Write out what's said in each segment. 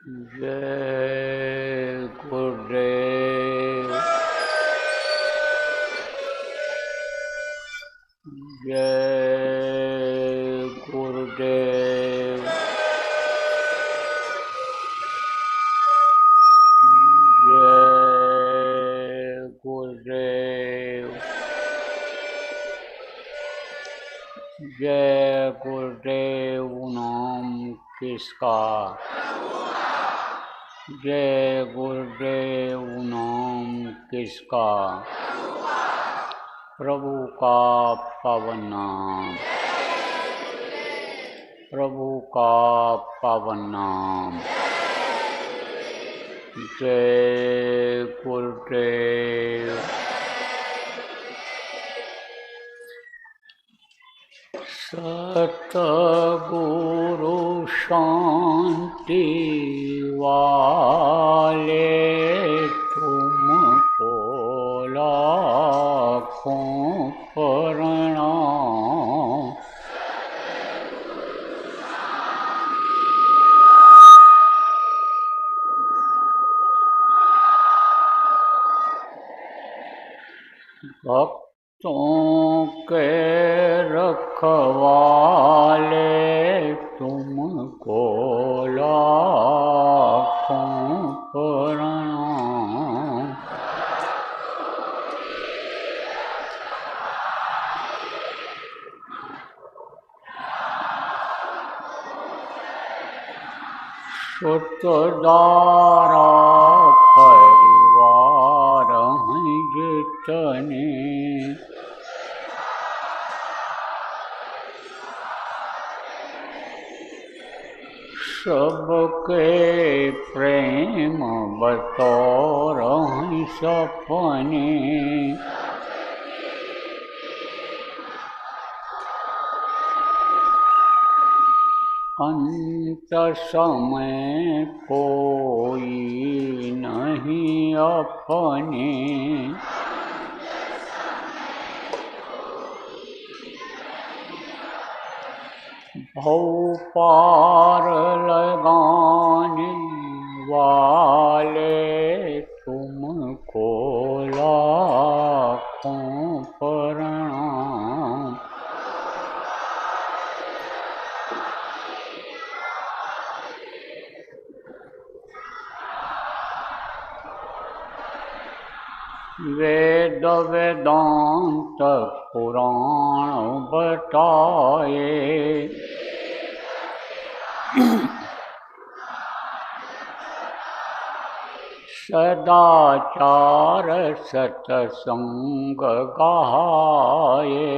जय गुरुदेव। जय गुरुदेव। जय गुरुदेव। जय गुरुदेव नाम किसका, जय गुरुदेव नाम किसका, प्रभु का पावन नाम, प्रभु का पावन नाम। जय गुरुदेव। सतगुरु शांति वाले तुमको लाखों प्रणाम। भक्तों के रखवाले तुमको लाखों प्रणाम। सुतदारा परिवार हैं जितने, सबके प्रेम बतौर हैं सपने। अंत समय कोई नहीं अपने, भव पार लगाने वाले तुमको लाखों प्रणाम। वेद वेदांत पुराण बताए, सदाचार सत्संग गाए।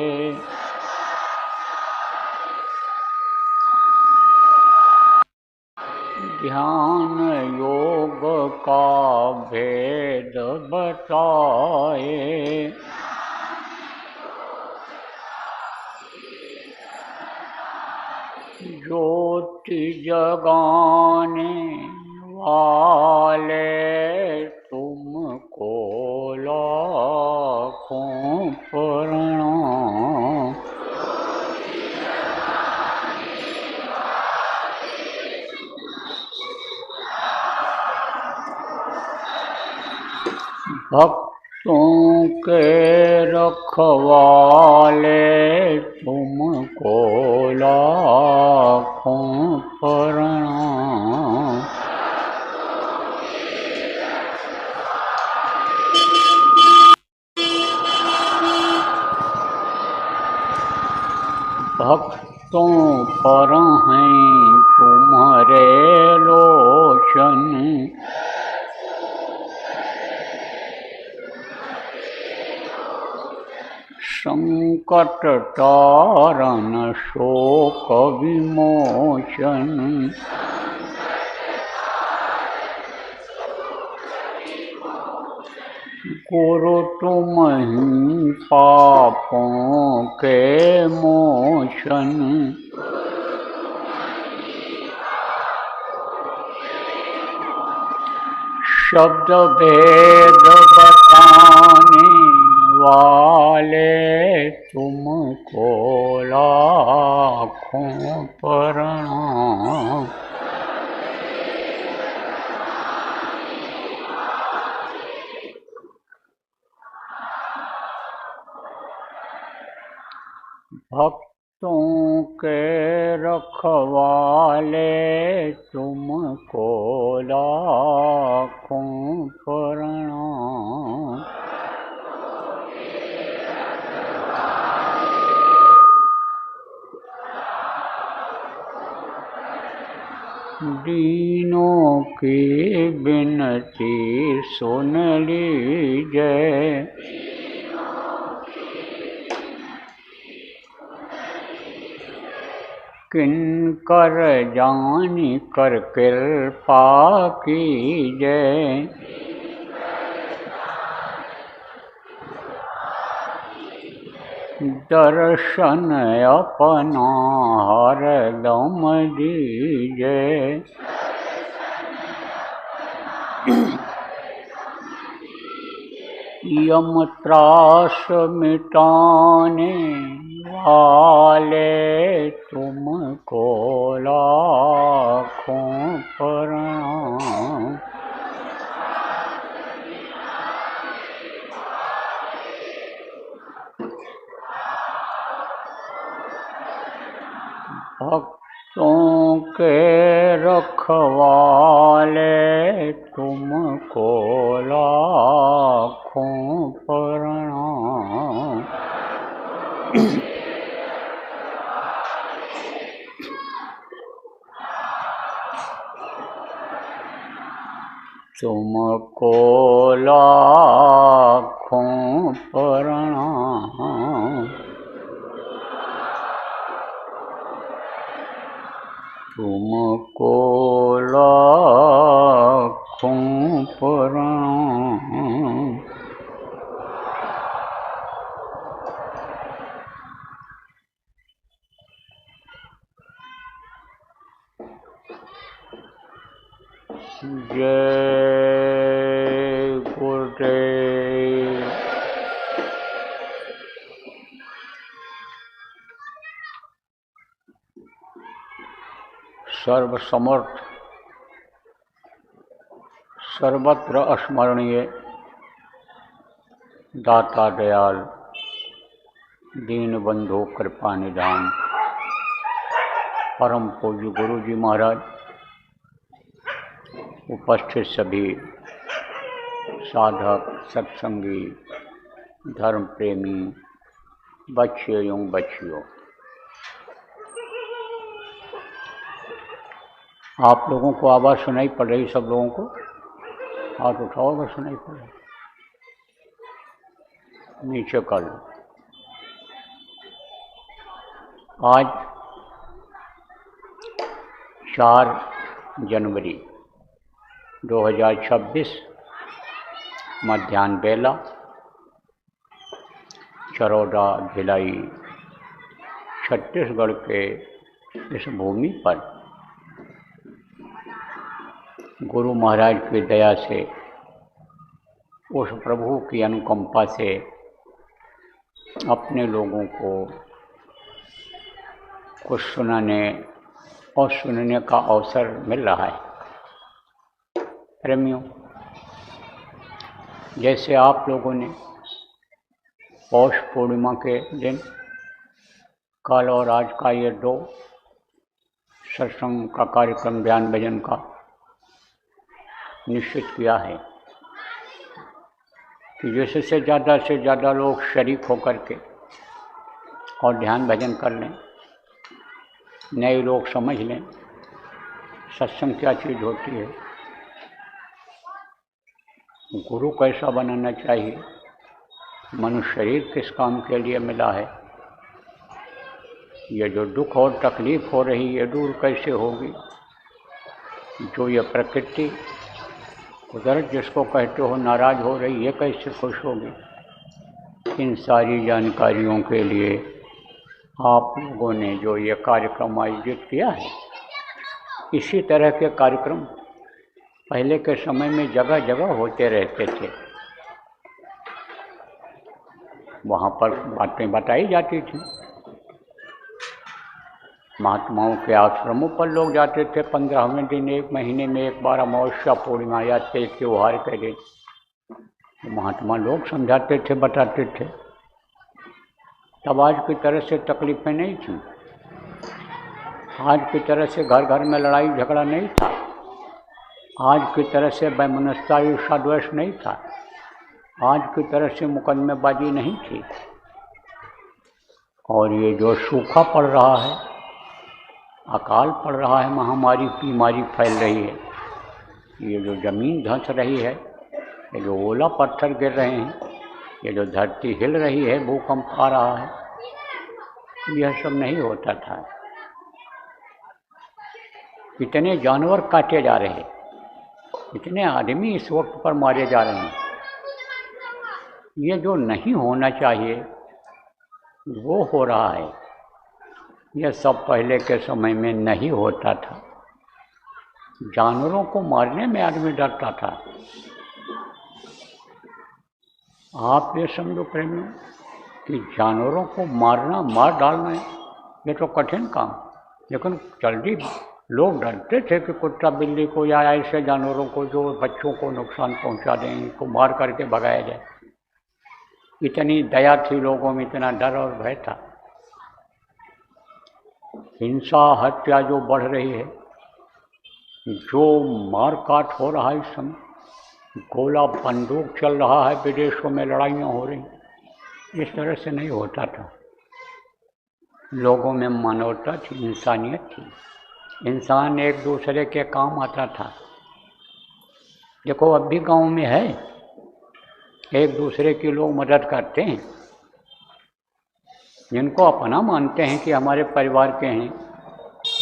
ध्यान योग का भेद बताए, ज्योति जगाने वाले तुमको लाखों प्रणाम। भक्तों के रखवाले तुमको लाखों प्रणाम। भक्तों पर हैं तुम्हारे लोचन, संकट तारण शोक विमोचन। गुरु तुम ही पापों के मोचन, शब्द भेद बताने वाले तुमको लाखों प्रणाम। भक्तों के रखवाले तुमको लाखों प्रणाम। दीनों की विनती सुन लीजिए, किनकर जानी कर कृपा कीजिए। दर्शन अपना हरदम दीजिए, यम त्रास मिटाने वाले तुमको लाखों प्रणाम। भक्तों के रखवाले तुमको लाखों प्रणाम। तुमको लाखों प्रणाम। तुमको लाखों प्रणाम। जय गुरुदेव। सर्वसमर्थ सर्वत्र स्मरणीय दाता दयाल दीनबंधु कृपा निधान परम पूज्य गुरु जी महाराज, उपस्थित सभी साधक सत्संगी धर्म प्रेमी बच्चे एवं बच्चियों, आप लोगों को आवाज़ सुनाई पड़ रही? सब लोगों को हाथ उठाओ अगर सुनाई पड़ रही, नीचे कर लो। आज 4 जनवरी 2026 मध्याह्न बेला चरौदा भिलाई छत्तीसगढ़ के इस भूमि पर गुरु महाराज की दया से, उस प्रभु की अनुकंपा से अपने लोगों को कुछ सुनाने और सुनने का अवसर मिल रहा है। प्रेमियों, जैसे आप लोगों ने पौष पूर्णिमा के दिन कल और आज का ये 2 सत्संग का कार्यक्रम ध्यान भजन का निश्चित किया है कि जैसे से ज़्यादा लोग शरीक होकर के और ध्यान भजन कर लें, नए लोग समझ लें सत्संग क्या चीज़ होती है, गुरु कैसा बनाना चाहिए, मनुष्य शरीर किस काम के लिए मिला है, ये जो दुख और तकलीफ़ हो रही है दूर कैसे होगी, जो ये प्रकृति कुदरत जिसको कहते हो नाराज़ हो रही है कैसे खुश होगी। इन सारी जानकारियों के लिए आप लोगों ने जो ये कार्यक्रम आयोजित किया है, इसी तरह के कार्यक्रम पहले के समय में जगह जगह होते रहते थे। वहाँ पर बातें बताई जाती थी, महात्माओं के आश्रमों पर लोग जाते थे, 15वें दिन, 1 महीने में एक बार अमावस्या पूर्णिमा या तेज त्योहार के दिन महात्मा लोग समझाते थे, बताते थे। तब आज की तरह से तकलीफ़ें नहीं थी, आज की तरह से घर घर में लड़ाई झगड़ा नहीं था, आज की तरह से वैमनस्यता ईर्ष्या द्वेष नहीं था, आज की तरह से मुकदमेबाजी नहीं थी। और ये जो सूखा पड़ रहा है, अकाल पड़ रहा है, महामारी बीमारी फैल रही है, ये जो ज़मीन धंस रही है, ये जो ओला पत्थर गिर रहे हैं, ये जो धरती हिल रही है, भूकंप आ रहा है, यह सब नहीं होता था। इतने जानवर काटे जा रहे हैं, इतने आदमी इस वक्त पर मारे जा रहे हैं। ये जो नहीं होना चाहिए वो हो रहा है। यह सब पहले के समय में नहीं होता था। जानवरों को मारने में आदमी डरता था। आप ये समझो प्रेमियों कि जानवरों को मारना, मार डालना ये तो कठिन काम, लेकिन जल्दी लोग डरते थे कि कुत्ता बिल्ली को या ऐसे जानवरों को जो बच्चों को नुकसान पहुंचा दें, इनको मार करके भगाया जाए। इतनी दया थी लोगों में, इतना डर और भय था। हिंसा हत्या जो बढ़ रही है, जो मार काट हो रहा है इस समय, गोला बंदूक चल रहा है, विदेशों में लड़ाइयाँ हो रही, इस तरह से नहीं होता था। लोगों में मानवता थी, इंसानियत थी, इंसान एक दूसरे के काम आता था। देखो अब भी गांव में है, एक दूसरे की लोग मदद करते हैं, जिनको अपना मानते हैं कि हमारे परिवार के हैं,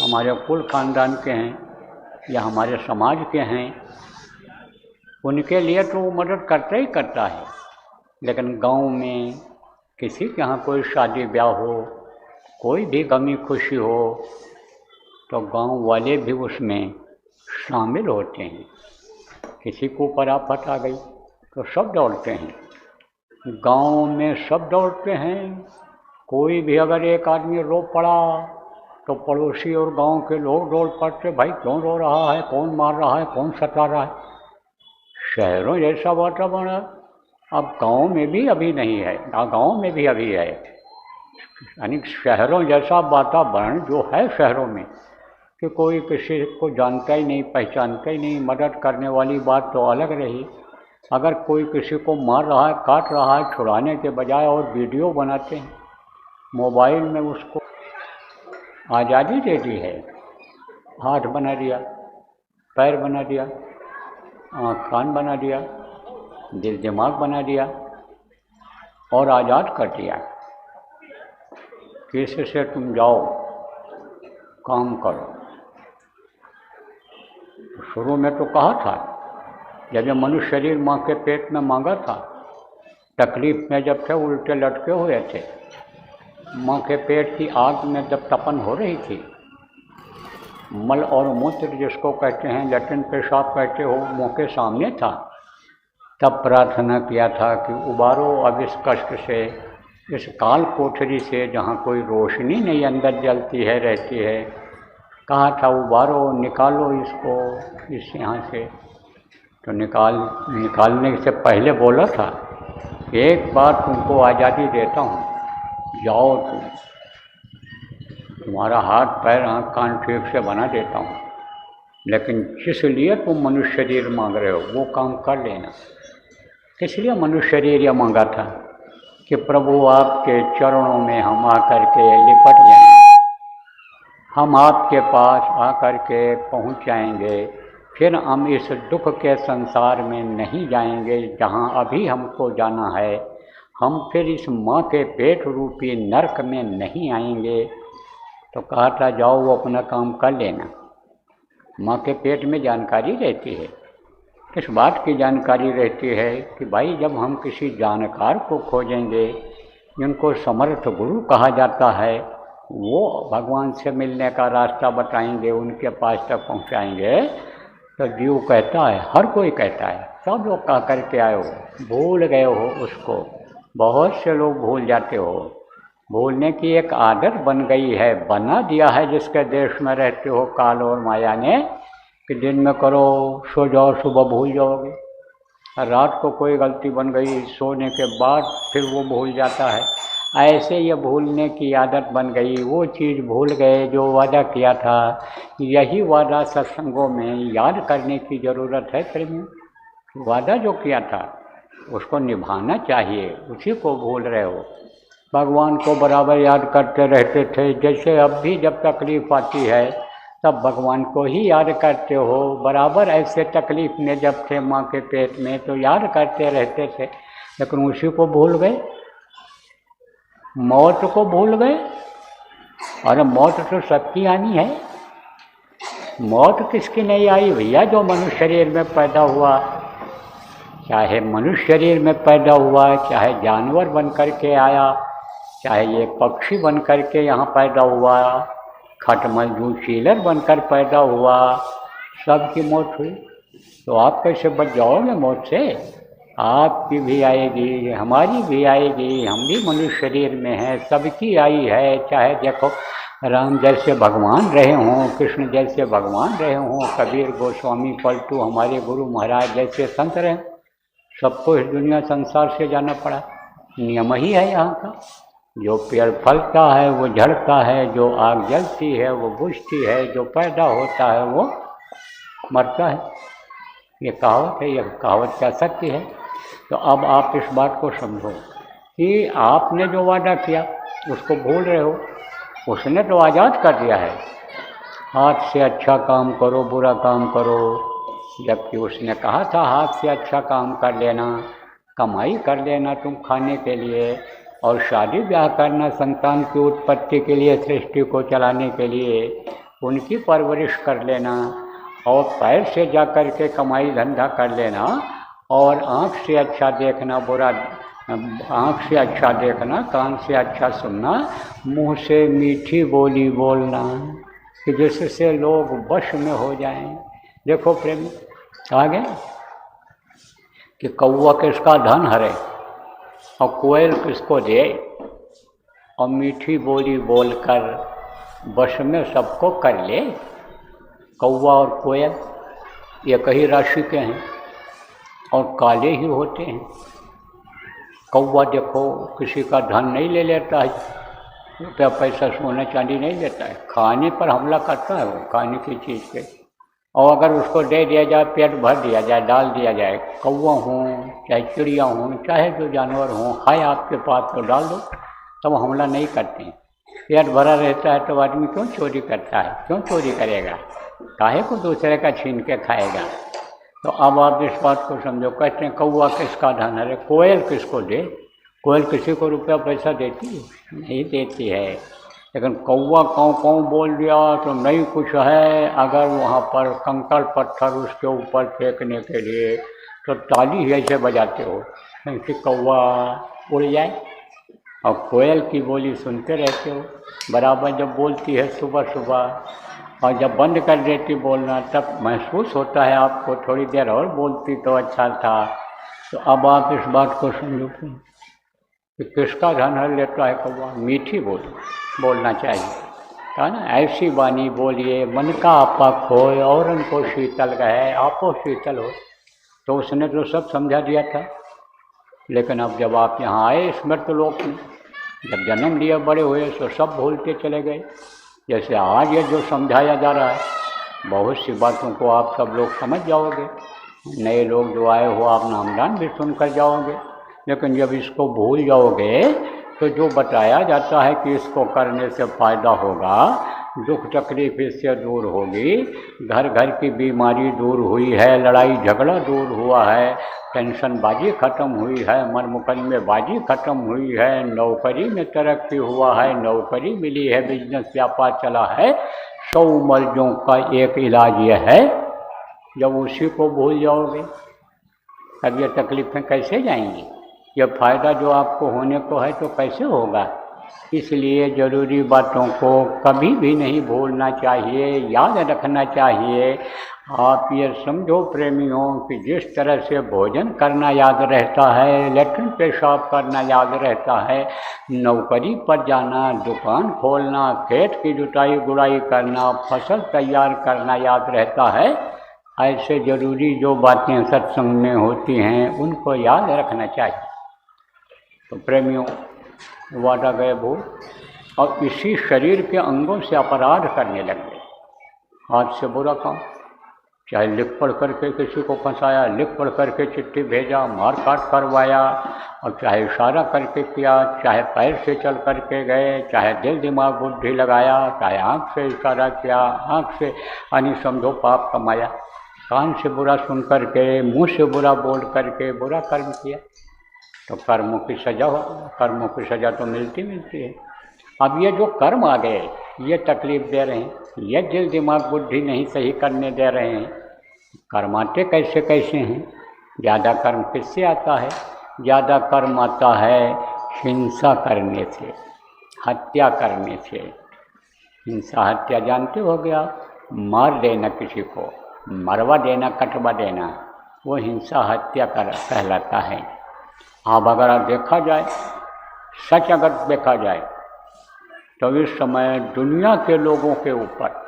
हमारे कुल खानदान के हैं या हमारे समाज के हैं, उनके लिए तो वो मदद करता ही करता है। लेकिन गांव में किसी के यहाँ कोई शादी ब्याह हो, कोई भी गमी खुशी हो, तो गांव वाले भी उसमें शामिल होते हैं। किसी को ऊपर आफत आ गई तो सब दौड़ते हैं, गांव में सब दौड़ते हैं। कोई भी अगर एक आदमी रो पड़ा तो पड़ोसी और गांव के लोग दौड़ पड़ते, भाई क्यों रो रहा है, कौन मार रहा है, कौन सता रहा है। शहरों जैसा वातावरण अब गांव में भी अभी नहीं है, गांव में भी अभी है। यानी शहरों जैसा वातावरण जो है शहरों में, कि कोई किसी को जानता ही नहीं, पहचानता ही नहीं, मदद करने वाली बात तो अलग रही। अगर कोई किसी को मार रहा है, काट रहा है, छुड़ाने के बजाय और वीडियो बनाते हैं, मोबाइल में उसको आज़ादी दे दी है। हाथ बना दिया, पैर बना दिया, आँख कान बना दिया, दिल दिमाग बना दिया और आज़ाद कर दिया कि इससे तुम जाओ काम करो। शुरू में तो कहा था, जब ये मनुष्य शरीर माँ के पेट में मांगा था, तकलीफ में जब थे, उल्टे लटके हुए थे, माँ के पेट की आग में जब तपन हो रही थी, मल और मूत्र जिसको कहते हैं, लैट्रिन पेशाब कहते हो, मुँह के सामने था, तब प्रार्थना किया था कि उबारो अब इस कष्ट से, इस काल कोठरी से जहाँ कोई रोशनी नहीं अंदर जलती है, रहती है। कहा था उबारो, निकालो इसको इस यहाँ से। तो निकालने से पहले बोला था, एक बार तुमको आज़ादी देता हूँ, जाओ तुम्हारा हाथ पैर आँख कान ठीक से बना देता हूँ, लेकिन जिस लिए तुम मनुष्य शरीर मांग रहे हो वो काम कर लेना। किस लिए मनुष्य शरीर यह मांगा था कि प्रभु आपके चरणों में हम आकर के लिपट जाएं, हम आपके पास आकर के पहुँच जाएंगे, फिर हम इस दुख के संसार में नहीं जाएंगे जहाँ अभी हमको जाना है, हम फिर इस माँ के पेट रूपी नरक में नहीं आएंगे। तो कहा था जाओ वो अपना काम कर लेना। माँ के पेट में जानकारी रहती है, किस बात की जानकारी रहती है कि भाई जब हम किसी जानकार को खोजेंगे, जिनको समर्थ गुरु कहा जाता है, वो भगवान से मिलने का रास्ता बताएंगे, उनके पास तक पहुँचाएंगे, तो जीव कहता है, हर कोई कहता है, सब लोग कह करके आए हो, भूल गए हो उसको। बहुत से लोग भूल जाते हो, भूलने की एक आदत बन गई है, बना दिया है जिसके देश में रहते हो काल और माया ने, कि दिन में करो, सो जाओ, सुबह भूल जाओगे। रात को कोई गलती बन गई, सोने के बाद फिर वो भूल जाता है। ऐसे ये भूलने की आदत बन गई, वो चीज़ भूल गए जो वादा किया था। यही वादा सत्संगों में याद करने की ज़रूरत है प्रेमियों। वादा जो किया था उसको निभाना चाहिए, उसी को भूल रहे हो। भगवान को बराबर याद करते रहते थे, जैसे अब भी जब तकलीफ़ आती है तब भगवान को ही याद करते हो। बराबर ऐसे तकलीफ़ में जब थे माँ के पेट में तो याद करते रहते थे, लेकिन उसी को भूल गए, मौत को भूल गए। अरे मौत तो सबकी आनी है, मौत किसकी नहीं आई भैया? जो मनुष्य शरीर में पैदा हुआ, चाहे मनुष्य शरीर में पैदा हुआ, चाहे जानवर बन कर के आया, चाहे ये पक्षी बन कर के यहाँ पैदा हुआ, खटमल चीलर बनकर पैदा हुआ, सबकी मौत हुई। तो आप कैसे बच जाओगे मौत से? आपकी भी आएगी, हमारी भी आएगी, हम भी मनुष्य शरीर में हैं, सबकी आई है। चाहे देखो राम जैसे भगवान रहे हों, कृष्ण जैसे भगवान रहे हों, कबीर गोस्वामी पलटू हमारे गुरु महाराज जैसे संत रहे, सबको इस दुनिया संसार से जाना पड़ा। नियम ही है यहाँ का। जो पेड़ फलता है वो झड़ता है, जो आग जलती है वो बुझती है, जो पैदा होता है वो मरता है। ये कहावत है, ये कहावत क्या सत्य है? तो अब आप इस बात को समझो कि आपने जो वादा किया उसको भूल रहे हो। उसने तो आज़ाद कर दिया है, हाथ से अच्छा काम करो, बुरा काम करो, जबकि उसने कहा था हाथ से अच्छा काम कर लेना, कमाई कर लेना तुम खाने के लिए, और शादी ब्याह करना संतान की उत्पत्ति के लिए, सृष्टि को चलाने के लिए, उनकी परवरिश कर लेना, और पैर से जा कर के कमाई धंधा कर लेना, और आँख से अच्छा देखना, आँख से अच्छा देखना, कान से अच्छा सुनना, मुँह से मीठी बोली बोलना, कि जिससे लोग वश में हो जाएं। देखो प्रेमी, आगे कि कौवा किसका धन हरे और कोयल किसको दे, और मीठी बोली बोलकर वश में सबको कर ले। कौवा और कोयल ये कई राशि के हैं और काले ही होते हैं। कौवा देखो किसी का धन नहीं ले लेता है, रुपया पैसा सोना चांदी नहीं लेता है, खाने पर हमला करता है वो, खाने की चीज़ पे। और अगर उसको दे दिया जाए, पेट भर दिया जाए, डाल दिया जाए, कौवा हों चाहे चिड़िया हों, चाहे जो जानवर हों, खाए आपके पास तो डाल दो, तब हमला नहीं करते हैं। पेट भरा रहता है तो आदमी क्यों चोरी करता है? क्यों चोरी करेगा? काहे को दूसरे का छीन के खाएगा? तो अब आप इस बात को समझो। कहते हैं कौवा किसका धन है, कोयल किसको दे? कोयल किसी को रुपया पैसा देती है? नहीं देती है। लेकिन कौवा काँव काँव बोल दिया तो नहीं कुछ है, अगर वहाँ पर कंकड़ पत्थर उसके ऊपर फेंकने के लिए तो ताली ही ऐसे बजाते हो कि कौवा उड़ जाए, और कोयल की बोली सुनते रहते हो बराबर। जब बोलती है सुबह सुबह और जब बंद कर देती बोलना, तब महसूस होता है आपको थोड़ी देर और बोलती तो अच्छा था। तो अब आप इस बात को समझो कि किसका धन हर लेता है कौवा? मीठी बोलना चाहिए, है ना? ऐसी वाणी बोलिए मन का आपा खोए और उनको शीतल गए, आपो शीतल हो। तो उसने तो सब समझा दिया था, लेकिन अब जब आप यहाँ आए स्मृत लोक में, जब जन्म लिया बड़े हुए, तो सब भूलते चले गए। जैसे आज ये जो समझाया जा रहा है, बहुत सी बातों को आप सब लोग समझ जाओगे, नए लोग जो आए हो आप नामदान भी सुनकर जाओगे। लेकिन जब इसको भूल जाओगे तो जो बताया जाता है कि इसको करने से फ़ायदा होगा, दुख तकलीफ इससे दूर होगी, घर घर की बीमारी दूर हुई है, लड़ाई झगड़ा दूर हुआ है, टेंशन बाजी ख़त्म हुई है, मर मुकदमे बाजी ख़त्म हुई है, नौकरी में तरक्की हुआ है, नौकरी मिली है, बिजनेस व्यापार चला है, 100 मर्जों का एक इलाज यह है। जब उसी को भूल जाओगे तब ये तकलीफ़ें कैसे जाएंगी? यह फ़ायदा जो आपको होने को है तो कैसे होगा? इसलिए ज़रूरी बातों को कभी भी नहीं भूलना चाहिए, याद रखना चाहिए। आप ये समझो प्रेमियों कि जिस तरह से भोजन करना याद रहता है, लैट्रिन पेशाब करना याद रहता है, नौकरी पर जाना, दुकान खोलना, खेत की जुताई गुड़ाई करना, फसल तैयार करना याद रहता है, ऐसे ज़रूरी जो बातें सत्संग में होती हैं उनको याद रखना चाहिए। तो प्रेमियों, वादा गए भूल, और इसी शरीर के अंगों से अपराध करने लग गए। हाथ से बुरा काम, चाहे लिख पढ़ करके किसी को फंसाया, लिख पढ़ करके चिट्ठी भेजा, मार काट करवाया, और चाहे इशारा करके किया, चाहे पैर से चल करके गए, चाहे दिल दिमाग बुद्धि लगाया, चाहे आँख से इशारा किया, आँख से यानी समझो पाप कमाया, कान से बुरा सुन करके, मुँह से बुरा बोल करके बुरा कर्म किया, तो कर्मों की सज़ा हो, कर्मों की सज़ा तो मिलती है। अब ये जो कर्म आ गए ये तकलीफ़ दे रहे हैं, ये दिल दिमाग बुद्धि नहीं सही करने दे रहे हैं। कर्म आते कैसे कैसे हैं? ज़्यादा कर्म किससे आता है? ज़्यादा कर्म आता है हिंसा करने से, हत्या करने से। हिंसा हत्या जानते हो गया, मार देना किसी को, मरवा देना, कटवा देना, वो हिंसा हत्या कहलाता है। अब अगर देखा जाए, सच अगर देखा जाए तो इस समय दुनिया के लोगों के ऊपर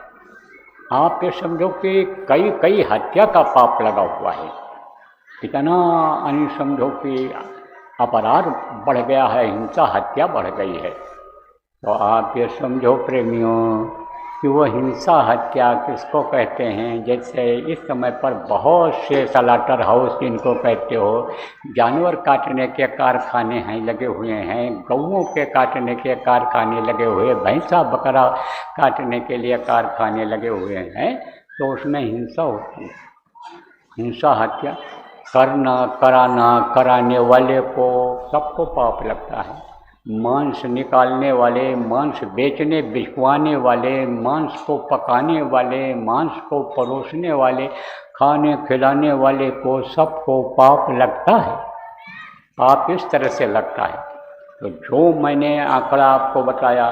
आप ये समझो कि कई कई हत्या का पाप लगा हुआ है। इतना यानी समझो कि अपराध बढ़ गया है, हिंसा हत्या बढ़ गई है। तो आप ये समझो प्रेमियों कि वो हिंसा हत्या किसको कहते हैं। जैसे इस समय पर बहुत से स्लॉटर हाउस जिनको कहते हो, जानवर काटने के कारखाने हैं लगे हुए हैं, गौओं के काटने के कारखाने लगे हुए, भैंसा बकरा काटने के लिए कारखाने लगे हुए हैं, तो उसमें हिंसा होती है। हिंसा हत्या करना, कराना, कराने वाले को सबको पाप लगता है। मांस निकालने वाले, मांस बेचने बिकवाने वाले, मांस को पकाने वाले, मांस को परोसने वाले, खाने खिलाने वाले को सबको पाप लगता है। पाप इस तरह से लगता है। तो जो मैंने आंकड़ा आपको बताया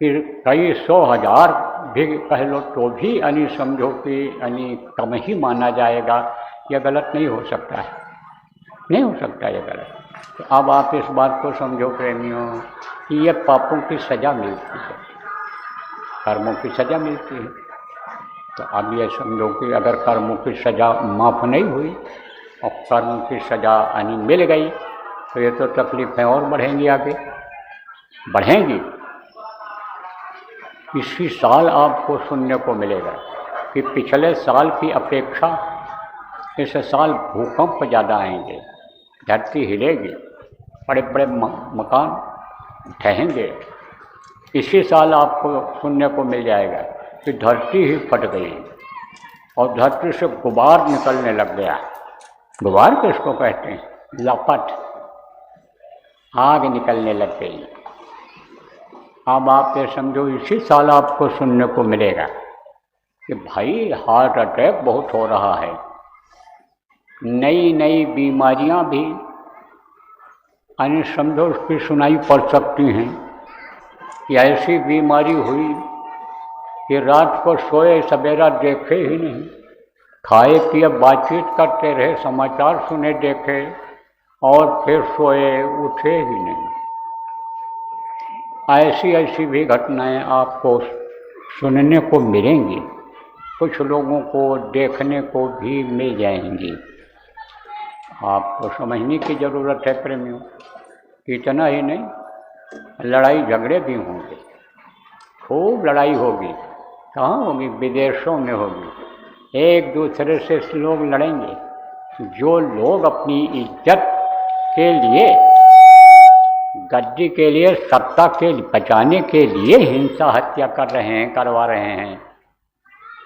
फिर कई सौ हजार भी कह लो तो भी यानी समझो कि यानी कम ही माना जाएगा। यह गलत नहीं हो सकता है, नहीं हो सकता ये गलत। तो अब आप इस बात को समझो प्रेमियों कि ये पापों की सज़ा मिलती है, कर्मों की सज़ा मिलती है। तो अब ये समझो कि अगर कर्मों की सज़ा माफ़ नहीं हुई और कर्म की सज़ा यानी मिल गई तो ये तो तकलीफ़ें और बढ़ेंगी, आगे बढ़ेंगी। इसी साल आपको सुनने को मिलेगा कि पिछले साल की अपेक्षा इस साल भूकंप ज़्यादा आएंगे, धरती हिलेगी, बड़े बड़े मकान ढहेंगे। इसी साल आपको सुनने को मिल जाएगा कि धरती ही फट गई और धरती से गुबार निकलने लग गया। गुबार किसको कहते हैं? लपट, आग निकलने लग गई। अब आप ये समझो इसी साल आपको सुनने को मिलेगा कि भाई हार्ट अटैक बहुत हो रहा है, नई नई बीमारियां भी यानी समझो उसकी सुनाई पड़ सकती हैं कि ऐसी बीमारी हुई कि रात को सोए सवेरा देखे ही नहीं, खाए पिए बातचीत करते रहे, समाचार सुने देखे और फिर सोए उठे ही नहीं। ऐसी ऐसी भी घटनाएं आपको सुनने को मिलेंगी, कुछ लोगों को देखने को भी मिल जाएंगी। आपको समझने की ज़रूरत है प्रेमियों। इतना ही नहीं, लड़ाई झगड़े भी होंगे, खूब लड़ाई होगी। कहाँ होगी? विदेशों में होगी। एक दूसरे से लोग लड़ेंगे। जो लोग अपनी इज्जत के लिए, गद्दी के लिए, सत्ता के बचाने के लिए हिंसा हत्या कर रहे हैं, करवा रहे हैं,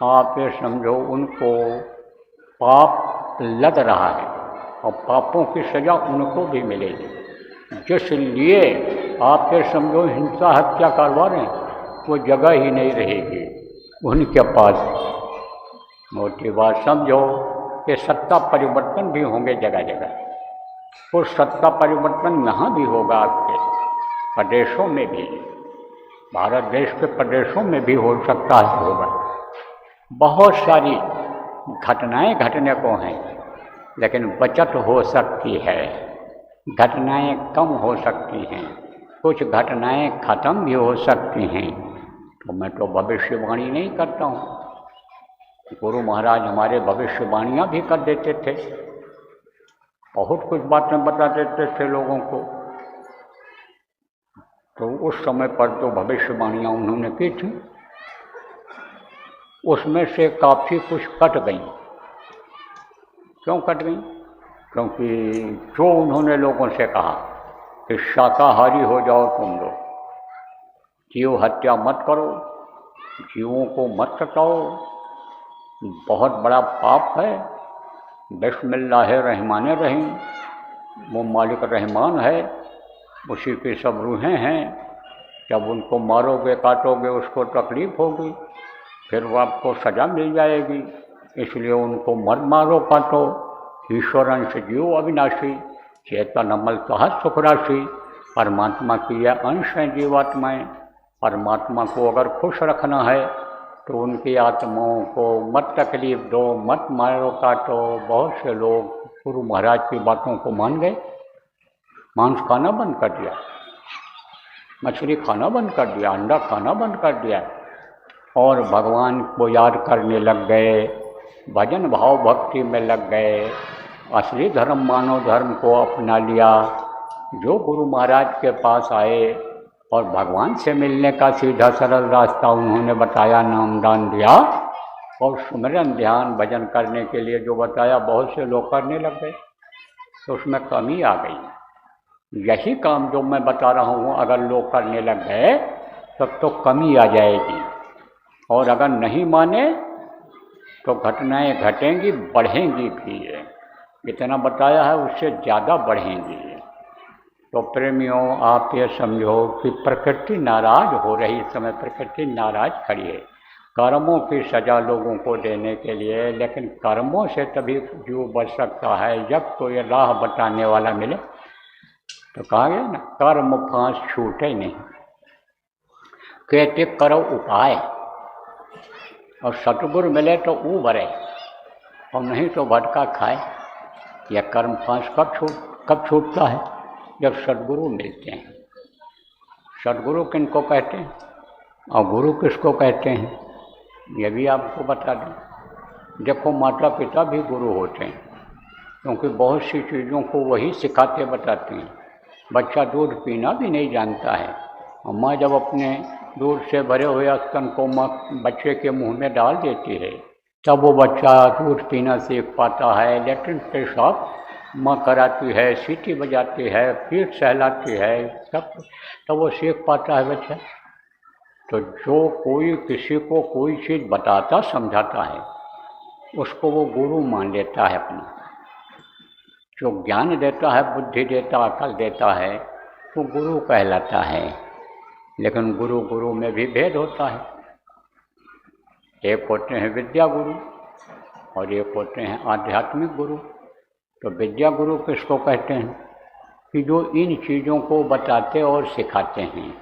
आप ये समझो उनको पाप लग रहा है और पापों की सज़ा उनको भी मिलेगी। जिस लिए आप ये समझो हिंसा हत्या करवा रहे हैं वो जगह ही नहीं रहेगी उनके पास। मोटी बात समझो कि सत्ता परिवर्तन भी होंगे जगह जगह। उस सत्ता परिवर्तन यहाँ भी होगा, आपके प्रदेशों में भी, भारत देश के प्रदेशों में भी हो सकता है, होगा। बहुत सारी घटनाएं घटने को हैं, लेकिन बचत हो सकती है, घटनाएं कम हो सकती हैं, कुछ घटनाएं खत्म भी हो सकती हैं। तो मैं तो भविष्यवाणी नहीं करता हूँ। गुरु महाराज हमारे भविष्यवाणियाँ भी कर देते थे, बहुत कुछ बातें बता देते थे लोगों को। तो उस समय पर जो भविष्यवाणियाँ उन्होंने की थी उसमें से काफ़ी कुछ कट गई। क्यों कट गई? क्योंकि जो उन्होंने लोगों से कहा कि शाकाहारी हो जाओ तुम लोग, जीव हत्या मत करो, जीवों को मत सताओ, बहुत बड़ा पाप है, बिस्मिल्लाहिर्रहमानिर्रहीम, वो मालिक रहमान है, उसी की सब रूहें हैं, जब उनको मारोगे काटोगे उसको तकलीफ़ होगी, फिर वो आपको सज़ा मिल जाएगी, इसलिए उनको मत मारो काटो। ईश्वरंश जीव अविनाशी, चेतन अमल तहत सुखराशि, परमात्मा की यह अंश है जीवात्माएँ। परमात्मा को अगर खुश रखना है तो उनकी आत्माओं को मत तकलीफ़ दो, मत मारो काटो। बहुत से लोग गुरु महाराज की बातों को मान गए, मांस खाना बंद कर दिया, मछली खाना बंद कर दिया, अंडा खाना बंद कर दिया और भगवान को याद करने लग गए, भजन भाव भक्ति में लग गए, असली धर्म मानव धर्म को अपना लिया। जो गुरु महाराज के पास आए और भगवान से मिलने का सीधा सरल रास्ता उन्होंने बताया, नामदान दिया और सुमिरन ध्यान भजन करने के लिए जो बताया, बहुत से लोग करने लग गए, तो उसमें कमी आ गई। यही काम जो मैं बता रहा हूँ अगर लोग करने लग गए तब तो कमी आ जाएगी, और अगर नहीं माने तो घटनाएं घटेंगी, बढ़ेंगी भी। इतना बताया है उससे ज़्यादा बढ़ेंगी। तो प्रेमियों, आप ये समझो कि प्रकृति नाराज हो रही, इस समय प्रकृति नाराज खड़ी है कर्मों की सज़ा लोगों को देने के लिए, लेकिन कर्मों से तभी जीव बच सकता है जब कोई राह बताने वाला मिले। तो कहा गया ना, कर्म फांस छूटे नहीं, कहते करो उपाय, और सतगुरु मिले तो उबरे और नहीं तो भटका खाए। यह कर्म फांस कब छूटता है? जब सदगुरु मिलते हैं। सदगुरु किनको कहते हैं और गुरु किसको कहते हैं, ये भी आपको बता दें। देखो, माता पिता भी गुरु होते हैं, क्योंकि बहुत सी चीज़ों को वही सिखाते बताते हैं। बच्चा दूध पीना भी नहीं जानता है, और माँ जब अपने दूध से भरे हुए स्तन को माँ बच्चे के मुंह में डाल देती है, तब वो बच्चा दूध पीना सीख पाता है। लेटरिन पेशाब माँ कराती है, सीटी बजाती है, पीठ सहलाती है, सब तब वो सीख पाता है बच्चा। तो जो कोई किसी को कोई चीज़ बताता समझाता है उसको वो गुरु मान लेता है अपना। जो ज्ञान देता है, बुद्धि देता, अकल देता है, वो गुरु कहलाता है। लेकिन गुरु में भी भेद होता है। एक होते हैं विद्या गुरु और एक होते हैं आध्यात्मिक गुरु। तो विद्या गुरु किसको कहते हैं? कि जो इन चीज़ों को बताते और सिखाते हैं।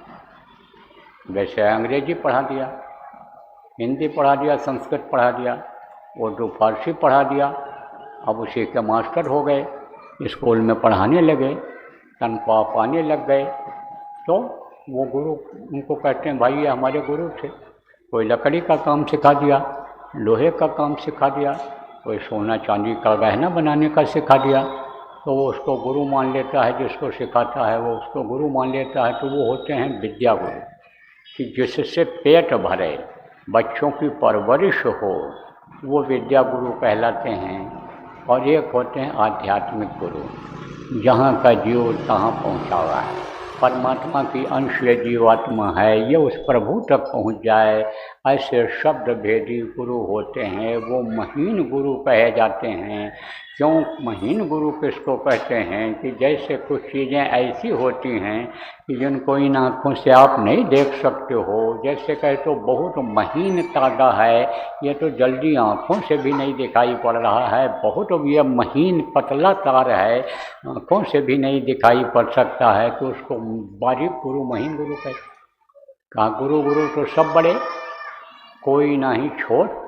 वैसे अंग्रेजी पढ़ा दिया, हिंदी पढ़ा दिया, संस्कृत पढ़ा दिया, उर्दू फारसी पढ़ा दिया, अब उसी के मास्टर हो गए, स्कूल में पढ़ाने लगे, तनख्वाह पाने लग गए, तो वो गुरु उनको कहते हैं भाई ये हमारे गुरु थे। कोई लकड़ी का काम सिखा दिया, लोहे का काम सिखा दिया, कोई सोना चांदी का गहना बनाने का सिखा दिया, तो वो उसको गुरु मान लेता है। जिसको सिखाता है वो उसको गुरु मान लेता है। तो वो होते हैं विद्या गुरु, कि जिससे पेट भरे, बच्चों की परवरिश हो, वो विद्या गुरु कहलाते हैं। और एक होते हैं आध्यात्मिक गुरु, जहाँ का जीव तहाँ पहुँचा हुआ है, परमात्मा की अंश जीवात्मा है, ये उस प्रभु तक पहुँच जाए, ऐसे शब्द भेदी गुरु होते हैं। वो महीन गुरु कहे जाते हैं। क्यों महीन गुरु किसको कहते हैं? कि जैसे कुछ चीज़ें ऐसी होती हैं कि जिनको इन आँखों से आप नहीं देख सकते हो। जैसे कहे तो बहुत महीन तागा है, ये तो जल्दी आँखों से भी नहीं दिखाई पड़ रहा है। बहुत ये महीन पतला तार है, आँखों से भी नहीं दिखाई पड़ सकता है, तो उसको बारीक गुरु, महीन गुरु कहते। कहा गुरु तो सब बड़े, कोई ना ही छोट,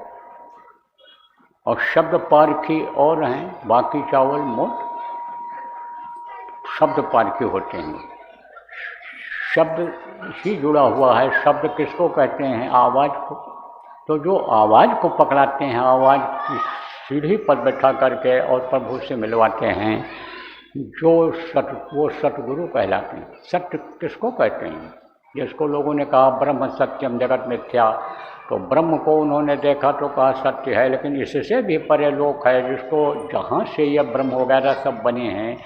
और शब्द पारखी और हैं, बाकी चावल मोट। शब्द पारखी होते हैं, शब्द ही जुड़ा हुआ है। शब्द किसको कहते हैं? आवाज़ को। तो जो आवाज़ को पकड़ाते हैं, आवाज़ की सीढ़ी पर बैठा करके और प्रभु से मिलवाते हैं, जो वो सतगुरु कहलाते हैं। सत्य किसको कहते हैं? जिसको लोगों ने कहा ब्रह्म सत्यम जगत मिथ्या, तो ब्रह्म को उन्होंने देखा तो कहा सत्य है, लेकिन इससे भी परे लोक है जिसको, जहाँ से यह ब्रह्म वगैरह सब बने हैं,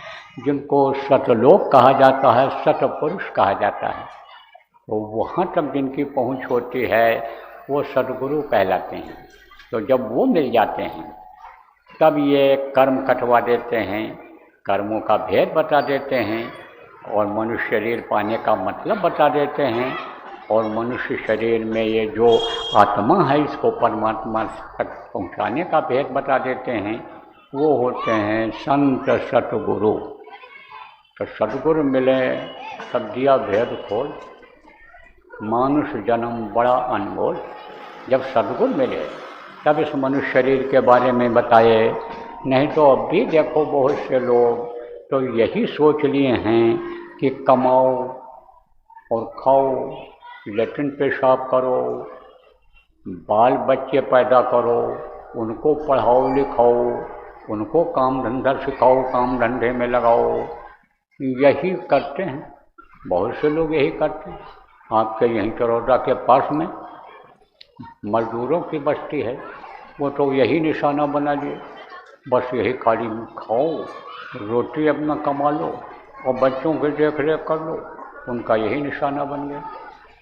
जिनको सतलोक कहा जाता है, सतपुरुष कहा जाता है। तो वहाँ तक जिनकी पहुँच होती है वो सतगुरु कहलाते हैं। तो जब वो मिल जाते हैं तब ये कर्म कटवा देते हैं, कर्मों का भेद बता देते हैं और मनुष्य शरीर पाने का मतलब बता देते हैं, और मनुष्य शरीर में ये जो आत्मा है इसको परमात्मा तक पहुँचाने का भेद बता देते हैं। वो होते हैं संत सतगुरु। तो सतगुरु मिले तब दिया भेद खोल, मानुष जन्म बड़ा अनमोल। जब सतगुरु मिले तब इस मनुष्य शरीर के बारे में बताए, नहीं तो अब भी देखो बहुत से लोग तो यही सोच लिए हैं कि कमाओ और खाओ, लेट्रिन पेशाब करो, बाल बच्चे पैदा करो, उनको पढ़ाओ लिखाओ, उनको काम धंधा सिखाओ, काम धंधे में लगाओ, यही करते हैं। बहुत से लोग यही करते हैं। आपके यहीं चरौदा के पास में मजदूरों की बस्ती है, वो तो यही निशाना बना लिए, बस यही खाली खाओ, रोटी अपना कमा लो और बच्चों की देख रेख कर लो, उनका यही निशाना बन गया।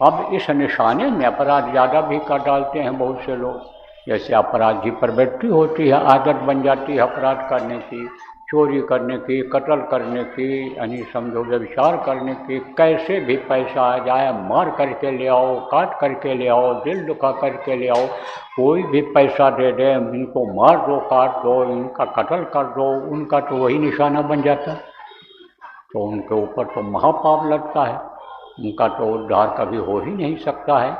अब इस निशाने में अपराध ज़्यादा भी कर डालते हैं बहुत से लोग। जैसे अपराध की प्रवृत्ति होती है, आदत बन जाती है अपराध करने की, चोरी करने की, कत्ल करने की, यानी समझो व्यभिचार करने की, कैसे भी पैसा आ जाए मार करके ले आओ, काट करके ले आओ, दिल दुखा करके ले आओ, कोई भी पैसा दे दे, इनको मार दो, काट दो, इनका कत्ल कर दो, उनका तो वही निशाना बन जाता है। तो उनके ऊपर तो महापाप लगता है, उनका तो उद्धार कभी हो ही नहीं सकता है।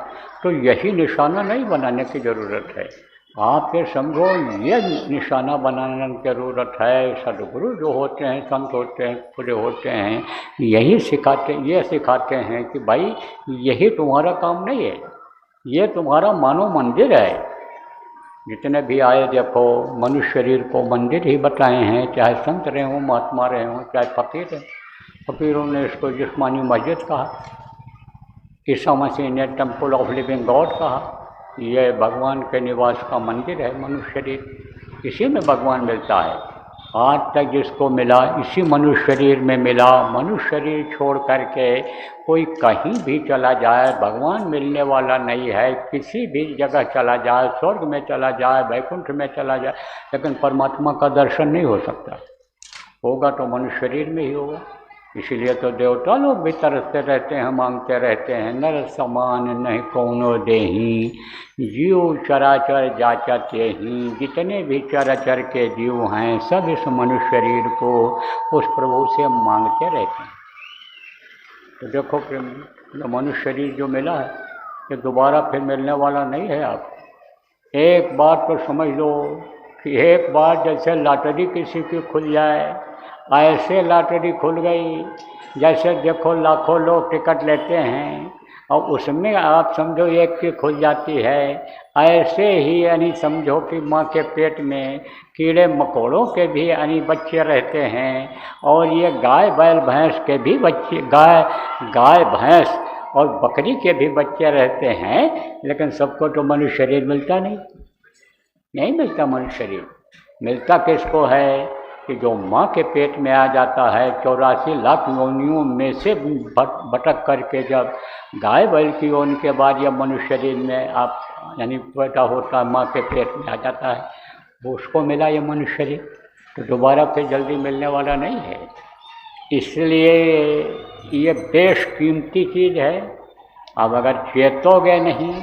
तो यही निशाना नहीं बनाने की ज़रूरत है। आप ये समझो ये निशाना बनाने की ज़रूरत है। सदगुरु जो होते हैं, संत होते हैं, पूरे होते हैं, यही सिखाते हैं कि भाई यही तुम्हारा काम नहीं है, ये तुम्हारा मानव मंदिर है। जितने भी आए देखो मनुष्य शरीर को मंदिर ही बताए हैं, चाहे संत रहे हों, महात्मा रहे हों, चाहे फकीर रहे। फकीरों ने इसको जिस्मानी मस्जिद कहा, ईसा मसीह ने टेम्पल ऑफ लिविंग गॉड कहा। ये भगवान के निवास का मंदिर है मनुष्य शरीर, इसी में भगवान मिलता है। आज तक जिसको मिला इसी मनुष्य शरीर में मिला। मनुष्य शरीर छोड़ करके कोई कहीं भी चला जाए भगवान मिलने वाला नहीं है। किसी भी जगह चला जाए, स्वर्ग में चला जाए, वैकुंठ में चला जाए, लेकिन परमात्मा का दर्शन नहीं हो सकता। होगा तो मनुष्य शरीर में ही होगा। इसीलिए तो देवता लोग भी तरसते रहते हैं, मांगते रहते हैं, नर समान नहीं कौनो देही, जीव चराचर जाचते ही। जितने भी चराचर के जीव हैं सब इस मनुष्य शरीर को उस प्रभु से मांगते रहते हैं। तो देखो कि मनुष्य शरीर जो मिला है ये दोबारा फिर मिलने वाला नहीं है। आप एक बात तो समझ लो कि एक बार जैसे लॉटरी किसी की खुल जाए, ऐसे लॉटरी खुल गई जैसे देखो लाखों लोग टिकट लेते हैं और उसमें आप समझो एक की खुल जाती है। ऐसे ही यानी समझो कि माँ के पेट में कीड़े मकोड़ों के भी यानी बच्चे रहते हैं, और ये गाय बैल भैंस के भी बच्चे, गाय भैंस और बकरी के भी बच्चे रहते हैं, लेकिन सबको तो मनुष्य शरीर मिलता नहीं मिलता। मनुष्य शरीर मिलता किसको है कि जो माँ के पेट में आ जाता है, 84 लाख योनियों में से भटक करके जब गाय बैल की योनि के बाद या मनुष्य शरीर में आप यानी पैदा होता है, माँ के पेट में आ जाता है, वो उसको मिला ये मनुष्य शरीर। तो दोबारा फिर जल्दी मिलने वाला नहीं है। इसलिए ये बेशकीमती चीज़ है। अब अगर चेतोगे नहीं,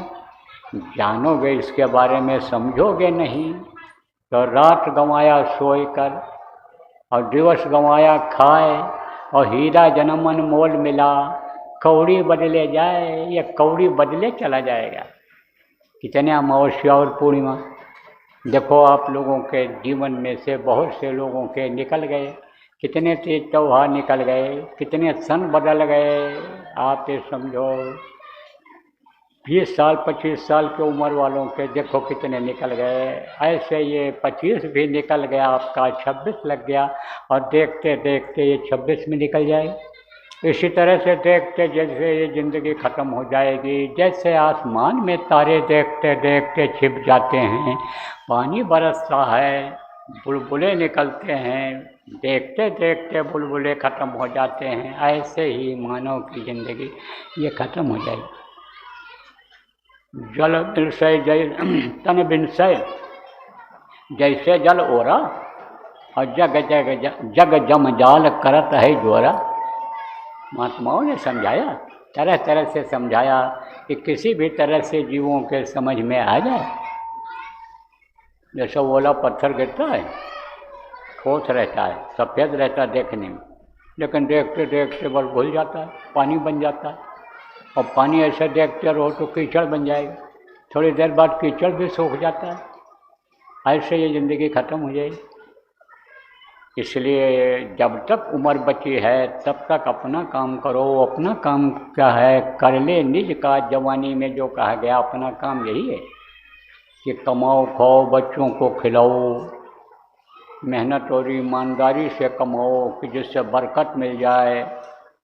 जानोगे, इसके बारे में समझोगे नहीं, तो रात गंवाया सोए कर और दिवस गंवाया खाए, और हीरा जन्म अनमोल मिला, कौड़ी बदले जाए, ये कौड़ी बदले चला जाएगा। कितने अमावस्या और पूर्णिमा देखो आप लोगों के जीवन में से बहुत से लोगों के निकल गए, कितने तीज त्योहार निकल गए, कितने सन बदल गए। आप ये समझो 20 साल 25 साल की उम्र वालों के देखो कितने निकल गए। ऐसे ये 25 भी निकल गया, आपका 26 लग गया, और देखते देखते ये 26 में निकल जाएगा। इसी तरह से देखते जैसे ये ज़िंदगी ख़त्म हो जाएगी। जैसे आसमान में तारे देखते देखते छिप जाते हैं, पानी बरसता है, बुलबुले निकलते हैं, देखते देखते बुलबुले ख़त्म हो जाते हैं, ऐसे ही मानव की ज़िंदगी ये ख़त्म हो जाएगी। जल बिनसय जय तन बिनसय जैसे जल ओरा, और जग जग जग जम जाल करत है जोरा। महात्माओं ने समझाया, तरह तरह से समझाया कि किसी भी तरह से जीवों के समझ में आ जाए। जैसे ओला पत्थर गिरता है, ठोस रहता है, सफ़ेद रहता है देखने में, लेकिन देखते देखते बस घुल जाता है, पानी बन जाता है। और पानी ऐसे देखते रहो तो कीचड़ बन जाएगा, थोड़ी देर बाद कीचड़ भी सूख जाता है। ऐसे ये ज़िंदगी ख़त्म हो जाएगी। इसलिए जब तक उम्र बची है तब तक अपना काम करो। अपना काम क्या है, कर ले निज का। जवानी में जो कहा गया, अपना काम यही है कि कमाओ खाओ, बच्चों को खिलाओ, मेहनत और ईमानदारी से कमाओ कि जिससे बरकत मिल जाए।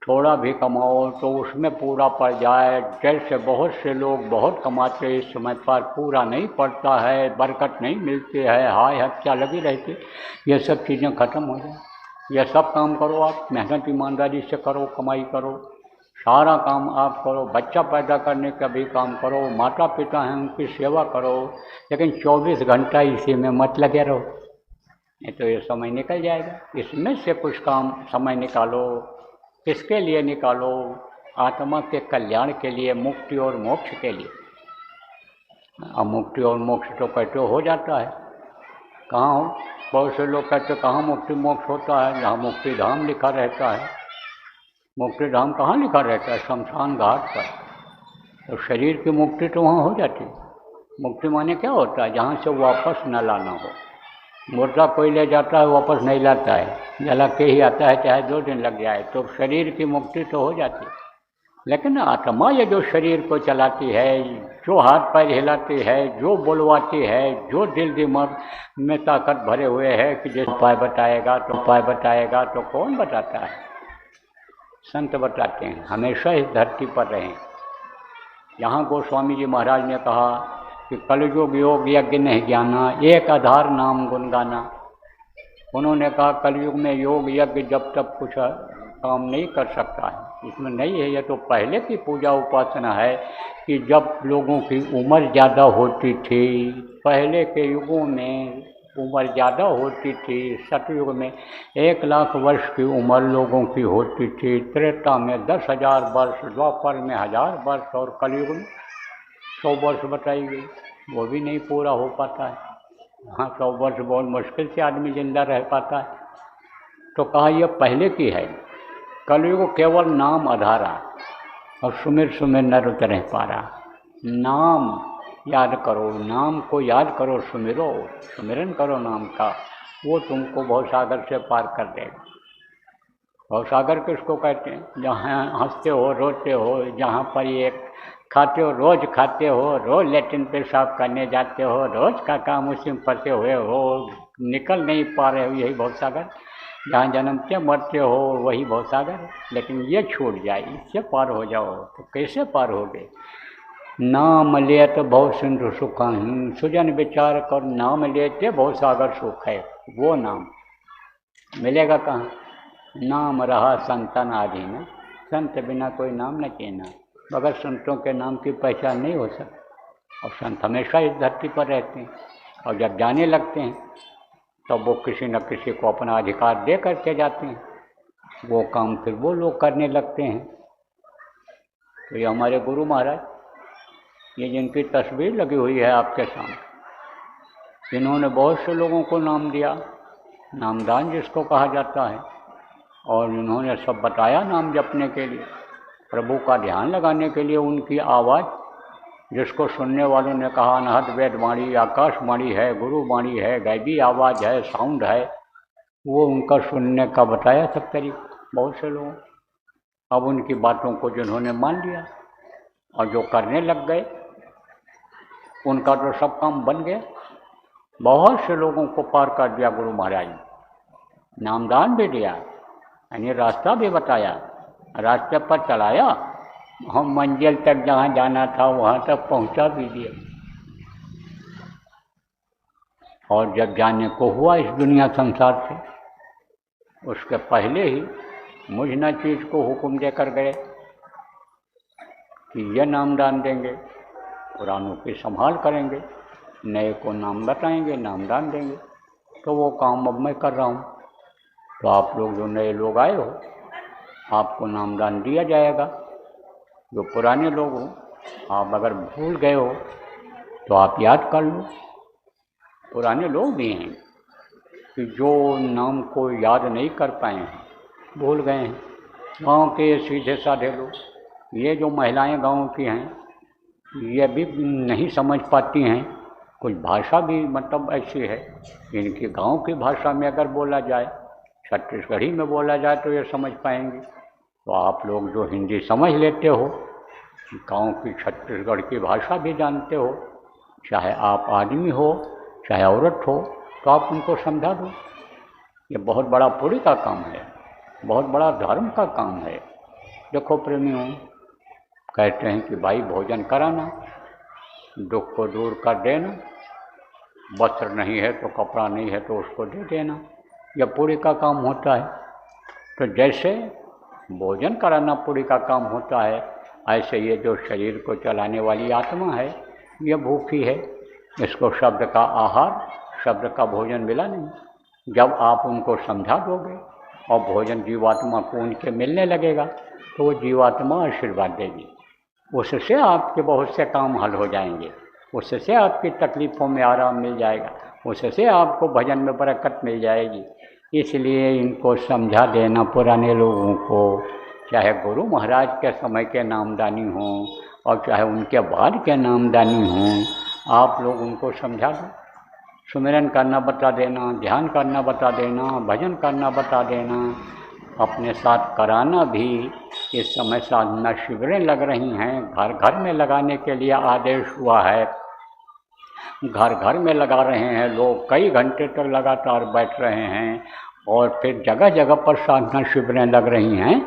थोड़ा भी कमाओ तो उसमें पूरा पड़ जाए। जैसे बहुत से लोग बहुत कमाते हैं, इस समय पर पूरा नहीं पड़ता है, बरकत नहीं मिलती है, हाय हत्या लगी रहती। ये सब चीज़ें ख़त्म हो जाए। ये सब काम करो, आप मेहनत ईमानदारी से करो, कमाई करो, सारा काम आप करो। बच्चा पैदा करने का भी काम करो, माता पिता हैं उनकी सेवा करो, लेकिन 24 घंटा इसी में मत लगे रहो, नहीं तो ये समय निकल जाएगा। इसमें से कुछ काम समय निकालो। किसके लिए निकालो? आत्मा के कल्याण के लिए, मुक्ति और मोक्ष के लिए। अब मुक्ति और मोक्ष तो कहते हो जाता है, कहाँ हो? बहुत से लोग कहते कहाँ मुक्ति मोक्ष होता है? जहाँ मुक्ति धाम लिखा रहता है। मुक्ति धाम कहाँ लिखा रहता है? शमशान घाट पर। तो शरीर की मुक्ति तो वहाँ हो जाती है। मुक्ति माने क्या होता है? जहाँ से वापस न लाना हो। मुर्दा कोई ले जाता है, वापस नहीं लाता है, जला के ही आता है, चाहे 2 दिन लग जाए। तो शरीर की मुक्ति तो हो जाती है, लेकिन आत्मा ये जो शरीर को चलाती है, जो हाथ पैर हिलाती है, जो बुलवाती है, जो दिल दिमाग में ताकत भरे हुए है कि जैसे उपाय बताएगा तो कौन बताता है? संत बताते हैं। हमेशा इस धरती पर रहें। यहाँ गोस्वामी जी महाराज ने कहा कि कलयुग योग यज्ञ नहीं ज्ञाना, एक आधार नाम गुण गाना। उन्होंने कहा कलयुग में योग यज्ञ जब तक कुछ काम नहीं कर सकता है, इसमें नहीं है। ये तो पहले की पूजा उपासना है कि जब लोगों की उम्र ज़्यादा होती थी, पहले के युगों में उम्र ज़्यादा होती थी। सतयुग में 1 लाख वर्ष की उम्र लोगों की होती थी, त्रेता में 10,000 वर्ष, द्वापर में 1000 वर्ष, और कलयुग में 100 वर्ष बताई गई। वो भी नहीं पूरा हो पाता है। हाँ, 100 वर्ष बहुत मुश्किल से आदमी जिंदा रह पाता है। तो कहा यह पहले की है। कलयुग केवल नाम आधारा, और सुमिर सुमिर नर रह पा रहा। नाम याद करो, नाम को याद करो, सुमिरो, सुमिरन करो नाम का, वो तुमको भवसागर से पार कर देगा। भवसागर किसको कहते हैं? जहाँ हंसते हो, रोते हो, जहाँ पर ये खाते हो, रोज खाते हो, रोज लेटिन पेशाब करने जाते हो, रोज का काम उसी में फंसे हुए हो, निकल नहीं पा रहे हो, यही भवसागर। जहाँ जन्मते मरते हो वही भवसागर। लेकिन ये छूट जाए, इससे पार हो जाओ तो कैसे पार होगे? नाम लेत भव सिंधु सुखं, सुजन विचार कर नाम लेते भवसागर सुख है। वो नाम मिलेगा कहाँ? नाम रहा संतन आधीन, संत बिना कोई नाम न चेना। मगर संतों के नाम की पहचान नहीं हो सकती। और संत हमेशा इस धरती पर रहते हैं, और जब जाने लगते हैं तो वो किसी न किसी को अपना अधिकार दे करके जाते हैं। वो काम फिर वो लोग करने लगते हैं। तो ये हमारे गुरु महाराज, ये जिनकी तस्वीर लगी हुई है आपके सामने, इन्होंने बहुत से लोगों को नाम दिया, नामदान जिसको कहा जाता है। और इन्होंने सब बताया नाम जपने के लिए, प्रभु का ध्यान लगाने के लिए। उनकी आवाज़, जिसको सुनने वालों ने कहा अनहद वेदवाणी, आकाशवाणी है, गुरुवाणी है, गैबी आवाज़ है, साउंड है, वो उनका सुनने का बताया सब तरीका बहुत से लोगों। अब उनकी बातों को जिन्होंने मान लिया, और जो करने लग गए उनका तो सब काम बन गया। बहुत से लोगों को पार कर दिया गुरु महाराज ने, नामदान भी दिया, यानी रास्ता भी बताया, रास्ते पर चलाया, हम मंजिल तक जहाँ जाना था वहाँ तक पहुँचा भी दिया। और जब जाने को हुआ इस दुनिया संसार से, उसके पहले ही मुझ न चीज़ को हुक्म देकर गए कि ये नामदान देंगे, पुरानों की संभाल करेंगे, नए को नाम बताएंगे, नामदान देंगे। तो वो काम अब मैं कर रहा हूँ। तो आप लोग जो नए लोग आए हो, आपको नामदान दिया जाएगा। जो पुराने लोग हो, आप अगर भूल गए हो तो आप याद कर लो। पुराने लोग भी हैं कि जो नाम को याद नहीं कर पाए हैं, भूल गए हैं। गांव के सीधे साधे लोग, ये जो महिलाएं गांव की हैं, ये भी नहीं समझ पाती हैं। कुछ भाषा भी मतलब ऐसी है, इनकी गांव की भाषा में अगर बोला जाए, छत्तीसगढ़ी में बोला जाए तो ये समझ पाएंगे। तो आप लोग जो हिंदी समझ लेते हो, गांव की छत्तीसगढ़ की भाषा भी जानते हो, चाहे आप आदमी हो चाहे औरत हो, तो आप उनको समझा दो। ये बहुत बड़ा पुण्य का काम है, बहुत बड़ा धर्म का काम है। देखो प्रेमियों, कहते हैं कि भाई भोजन कराना, दुख को दूर कर देना, वस्त्र नहीं है तो कपड़ा नहीं है तो उसको दे देना, यह पुण्य का काम होता है। तो जैसे भोजन कराना पुण्य का काम होता है, ऐसे ये जो शरीर को चलाने वाली आत्मा है, यह भूखी है, इसको शब्द का आहार, शब्द का भोजन मिला नहीं। जब आप उनको समझा दोगे और भोजन जीवात्मा को उनके मिलने लगेगा, तो वो जीवात्मा आशीर्वाद देगी। उससे आपके बहुत से काम हल हो जाएंगे, उससे आपकी तकलीफ़ों में आराम मिल जाएगा, उससे आपको भजन में बरकत मिल जाएगी। इसलिए इनको समझा देना पुराने लोगों को, चाहे गुरु महाराज के समय के नामदानी हों और चाहे उनके बाद के नामदानी हों, आप लोग उनको समझा दो। सुमिरन करना बता देना, ध्यान करना बता देना, भजन करना बता देना, अपने साथ कराना भी। इस समय साधना शिविरें लग रही हैं, घर घर में लगाने के लिए आदेश हुआ है, घर घर में लगा रहे हैं लोग, कई घंटे तक लगातार बैठ रहे हैं। और फिर जगह जगह पर साधना शिविरें लग रही हैं,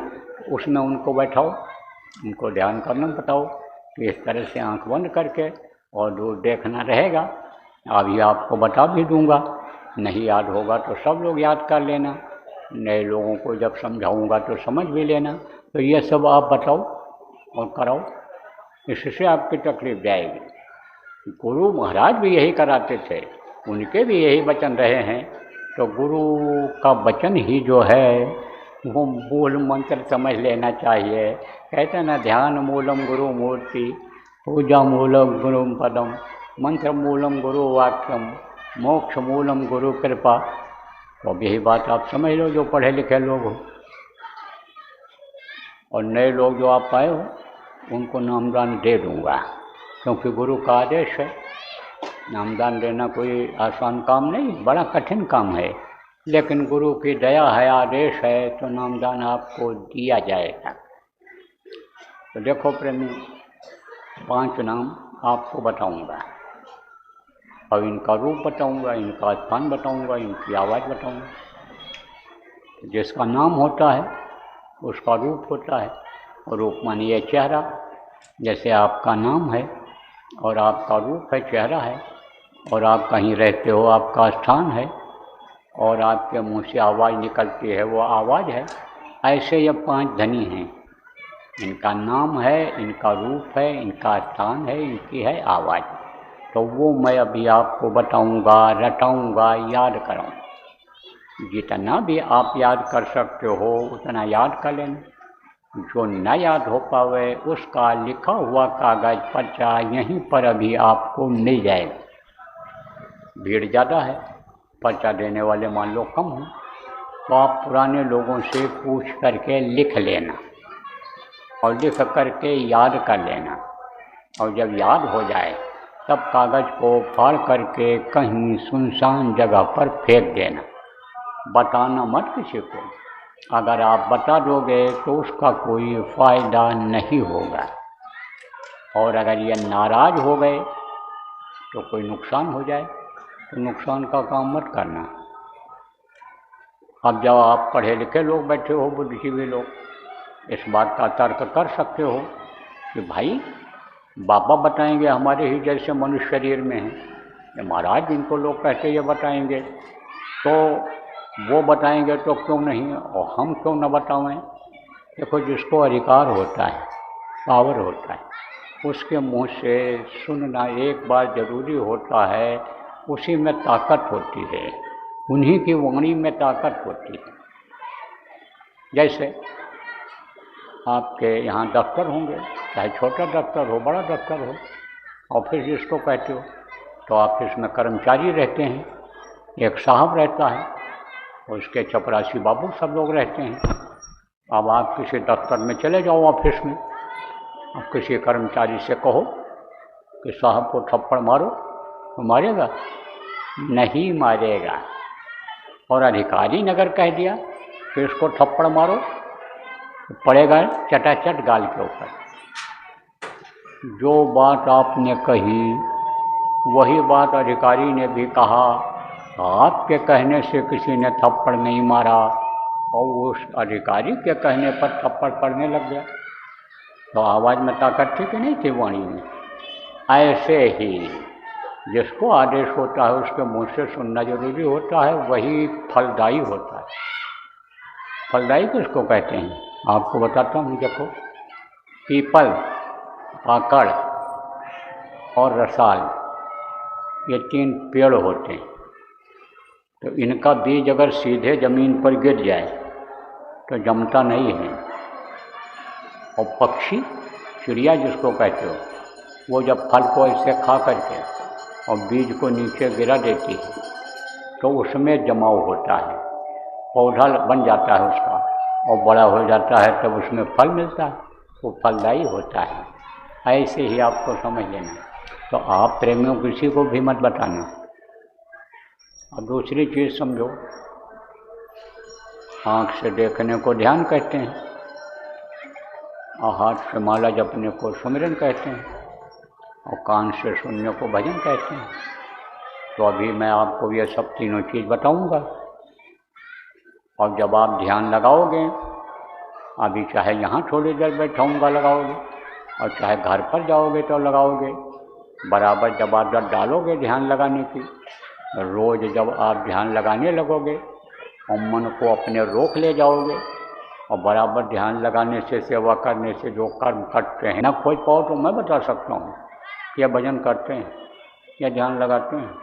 उसमें उनको बैठाओ, उनको ध्यान करना बताओ कि इस तरह से आंख बंद करके और दूर देखना रहेगा। अभी आपको बता भी दूंगा, नहीं याद होगा तो सब लोग याद कर लेना, नए लोगों को जब समझाऊंगा तो समझ भी लेना। तो ये सब आप बताओ और कराओ, इससे आपकी तकलीफ जाएगी। गुरु महाराज भी यही कराते थे, उनके भी यही वचन रहे हैं। तो गुरु का वचन ही जो है वो मूल मंत्र समझ लेना चाहिए। कहते हैं ना, ध्यान मूलम गुरु मूर्ति, पूजा मूलम गुरु पदम, मंत्र मूलम गुरु वाक्यम, मोक्ष मूलम गुरु कृपा। तो अब यही बात आप समझ लो जो पढ़े लिखे लोग हो। और नए लोग जो आप आए हो, उनको नामदान दे दूंगा, क्योंकि गुरु का आदेश है। नामदान देना कोई आसान काम नहीं, बड़ा कठिन काम है, लेकिन गुरु की दया है, आदेश है, तो नामदान आपको दिया जाएगा। तो देखो प्रेमी, 5 नाम आपको बताऊंगा, और इनका रूप बताऊंगा, इनका स्थान बताऊंगा, इनकी आवाज़ बताऊंगा। जिसका नाम होता है उसका रूप होता है, और रूप मानिए चेहरा। जैसे आपका नाम है और आपका रूप है, चेहरा है, और आप कहीं रहते हो, आपका स्थान है, और आपके मुंह से आवाज़ निकलती है, वो आवाज़ है। ऐसे ये 5 धनी हैं, इनका नाम है, इनका रूप है, इनका स्थान है, इनकी है आवाज़। तो वो मैं अभी आपको बताऊंगा, रटाऊंगा, याद कराऊंगा। जितना भी आप याद कर सकते हो उतना याद कर लेना। जो न याद हो पावे उसका लिखा हुआ कागज पर्चा यहीं पर अभी आपको मिल जाएगा। भीड़ ज़्यादा है, पर्चा देने वाले मान लो कम हो, तो आप पुराने लोगों से पूछ करके लिख लेना, और लिख करके याद कर लेना। और जब याद हो जाए तब कागज़ को फाड़ करके कहीं सुनसान जगह पर फेंक देना, बताना मत किसी को। अगर आप बता दोगे तो उसका कोई फ़ायदा नहीं होगा। और अगर ये नाराज हो गए तो कोई नुकसान हो जाए तो नुकसान का काम मत करना। अब जब आप पढ़े लिखे लोग बैठे हो, बुद्धिजीवी लोग, इस बात का तर्क कर सकते हो कि भाई बाबा बताएंगे हमारे ही जैसे मनुष्य शरीर में हैं, महाराज जिनको लोग कहते ये बताएंगे, तो वो बताएंगे तो क्यों नहीं, और हम क्यों न बताएं। देखो, जिसको अधिकार होता है, पावर होता है, उसके मुंह से सुनना एक बार जरूरी होता है। उसी में ताकत होती है, उन्हीं की वाणी में ताकत होती है। जैसे आपके यहाँ दफ्तर होंगे, चाहे छोटा दफ्तर हो, बड़ा दफ्तर हो, ऑफिस जिसको कहते हो, तो ऑफिस में कर्मचारी रहते हैं, एक साहब रहता है, उसके चपरासी बाबू सब लोग रहते हैं। अब आप किसी दफ्तर में चले जाओ ऑफिस में, अब किसी कर्मचारी से कहो कि साहब को थप्पड़ मारो, तो मारेगा? नहीं मारेगा। और अधिकारी ने अगर कह दिया कि इसको थप्पड़ मारो, तो पड़ेगा चटाचट गाल के ऊपर। जो बात आपने कही वही बात अधिकारी ने भी कहा, आपके कहने से किसी ने थप्पड़ नहीं मारा और उस अधिकारी के कहने पर थप्पड़ पड़ने लग गया, तो आवाज़ में ताकत थी कि नहीं थी वाणी में? ऐसे ही जिसको आदेश होता है उसके मुंह से सुनना जरूरी होता है, वही फलदायी होता है। फलदायी किसको कहते हैं आपको बताता हूँ। देखो, पीपल, पाकड़ और रसाल, ये 3 पेड़ होते हैं, तो इनका बीज अगर सीधे ज़मीन पर गिर जाए तो जमता नहीं है। और पक्षी, चिड़िया जिसको कहते हो, वो जब फल को ऐसे खा करके और बीज को नीचे गिरा देती है तो उसमें जमाव होता है, पौधा बन जाता है उसका, और बड़ा हो जाता है तब उसमें फल मिलता है, वो फलदायी होता है। ऐसे ही आपको समझ लेना। तो आप प्रेमियों किसी को भी मत बताना। और दूसरी चीज़ समझो, आँख से देखने को ध्यान कहते हैं और हाथ से माला जपने को सुमिरन कहते हैं और कान से सुनने को भजन कहते हैं। तो अभी मैं आपको ये सब तीनों चीज़ बताऊंगा, और जब आप ध्यान लगाओगे, अभी चाहे यहाँ थोड़ी देर बैठाऊंगा लगाओगे, और चाहे घर पर जाओगे तो लगाओगे, बराबर जब आदत डालोगे ध्यान लगाने की, रोज़ जब आप ध्यान लगाने लगोगे और मन को अपने रोक ले जाओगे, और बराबर ध्यान लगाने से, सेवा करने से जो कर्म करते हैं, न खोज पाओ तो मैं बता सकता हूँ या भजन करते हैं या ध्यान लगाते हैं,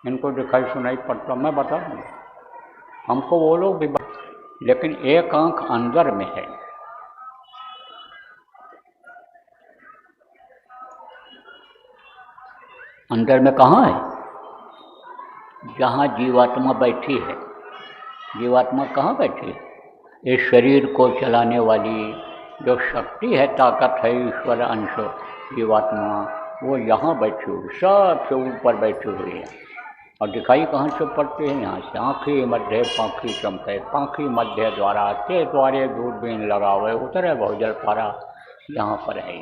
इनको दिखाई सुनाई पड़ता, मैं बता दूँगा। हमको वो लोग भी, लेकिन एक आंख अंदर में है। अंदर में कहाँ है? जहाँ जीवात्मा बैठी है। जीवात्मा कहाँ बैठी है? इस शरीर को चलाने वाली जो शक्ति है, ताकत है, ईश्वर अंश जीवात्मा, वो यहाँ बैठी हुई, सबसे ऊपर बैठी हुई है। और दिखाई कहाँ से पड़ती है? यहाँ से। आँखी मध्य पाखी चमके, पाखी मध्य द्वारा ते द्वारे दूरबीन लगावे, उतरे बहुजल पारा, यहाँ पर है।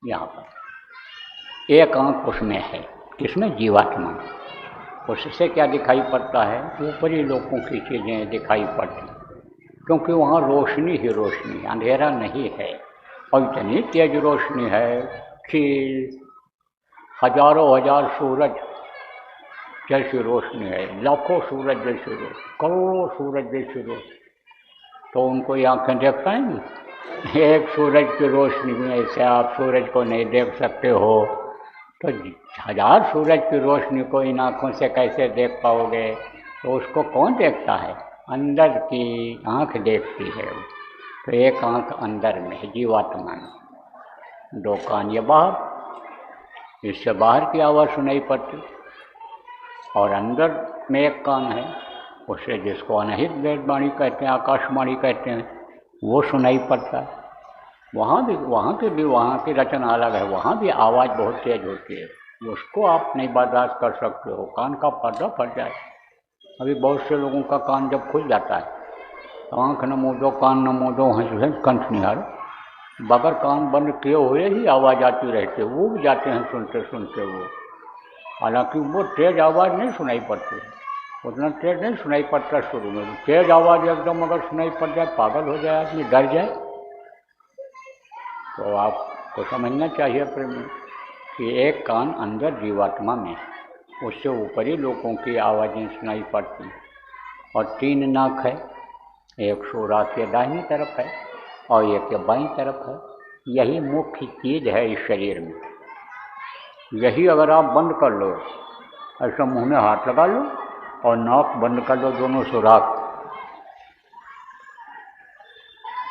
यहाँ पर एक आँख उसमें है। किसमें? जीवात्मा। उससे क्या दिखाई पड़ता है? ऊपरी लोगों की चीज़ें दिखाई पड़ती, क्योंकि वहाँ रोशनी ही रोशनी, अंधेरा नहीं है। और इतनी तेज रोशनी है कि हजारों हजार सूरज जैसी रोशनी है, लाखों सूरज जैसी रोशनी, करोड़ों सूरज जैसी रोशनी। तो उनको ये आँखें देख पाएंगी? एक सूरज की रोशनी में से आप सूरज को नहीं देख सकते हो, तो हजार सूरज की रोशनी को इन आँखों से कैसे देख पाओगे? तो उसको कौन देखता है? अंदर की आँख देखती है। तो एक आँख अंदर में है, जीवात्मा में। 2 कान ये बाहर, इससे बाहर की आवाज़ सुनाई पड़ती। और अंदर में एक कान है, उससे जिसको अनहित वेदवाणी कहते हैं, आकाशवाणी कहते हैं, वो सुनाई पड़ता है। वहाँ की रचना अलग है, वहाँ भी आवाज़ बहुत तेज होती है, उसको आप नहीं बर्दाश्त कर सकते हो, कान का पर्दा फट जाए। अभी बहुत से लोगों का कान जब खुल जाता है, आँख न मूंदो, कान न मूंदो, हंस कंठ निहारो, बगैर कान बंद किए हुए ही आवाज़ आती रहती है, वो भी जाते हैं सुनते सुनते वो। हालांकि वो तेज़ आवाज़ नहीं सुनाई पड़ती, उतना तेज़ नहीं सुनाई पड़ता शुरू में। तेज़ आवाज़ एकदम अगर सुनाई पड़ जाए, पागल हो जाए आदमी, डर जाए। तो आपको समझना चाहिए प्रेमी कि एक कान अंदर जीवात्मा में, उससे ऊपरी लोगों की आवाज़ें सुनाई पड़ती हैं। और 3 नाक है, एक सुराख के दाहिनी तरफ है और एक के बाईं तरफ है। यही मुख्य चीज़ है इस शरीर में। यही अगर आप बंद कर लो, ऐसा मुंह में हाथ लगा लो और नाक बंद कर लो, दोनों सुराख,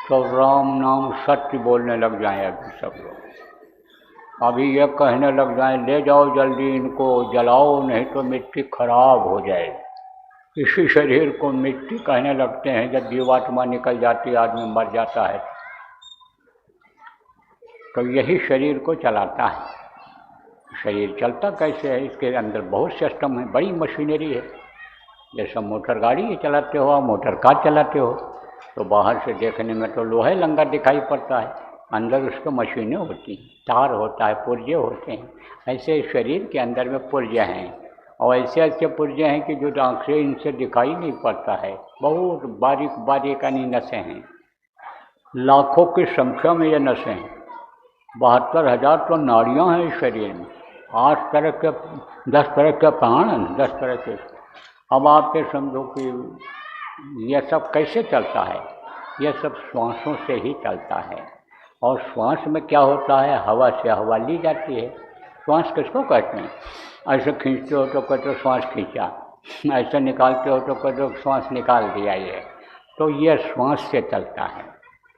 तो राम नाम सत्य बोलने लग जाएं अभी सब लोग। अभी ये कहने लग जाएं, ले जाओ जल्दी इनको, जलाओ नहीं तो मिट्टी खराब हो जाएगी। इसी शरीर को मिट्टी कहने लगते हैं। जब जीवात्मा निकल जाती है, आदमी मर जाता है, तो यही शरीर को चलाता है। शरीर चलता कैसे है, इसके अंदर बहुत सिस्टम है, बड़ी मशीनरी है। जैसा मोटर गाड़ी चलाते हो आप, मोटर कार चलाते हो, तो बाहर से देखने में तो लोहे लंगा दिखाई पड़ता है, अंदर उसको मशीनें होती हैं, तार होता है, पुर्जे होते हैं। ऐसे शरीर के अंदर में पुर्जे हैं, और ऐसे ऐसे पुर्जे हैं कि जो आँख से इनसे दिखाई नहीं पड़ता है। बहुत बारीक बारीक यानी नसें हैं, लाखों की संख्या में ये नसें हैं। 72,000 तो नाड़ियाँ हैं इस शरीर में, 8 तरह के 10 तरह के प्राण हैं, 10 तरह के। अब आप ये समझो कि यह सब कैसे चलता है। यह सब श्वासों से ही चलता है। और श्वास में क्या होता है, हवा से हवा ली जाती है। श्वास किसको कहते हैं? ऐसे खींचते हो तो कहते हो श्वास खींचा, ऐसे निकालते हो तो कहते हो श्वास निकाल दिया। ये तो यह श्वास से चलता है।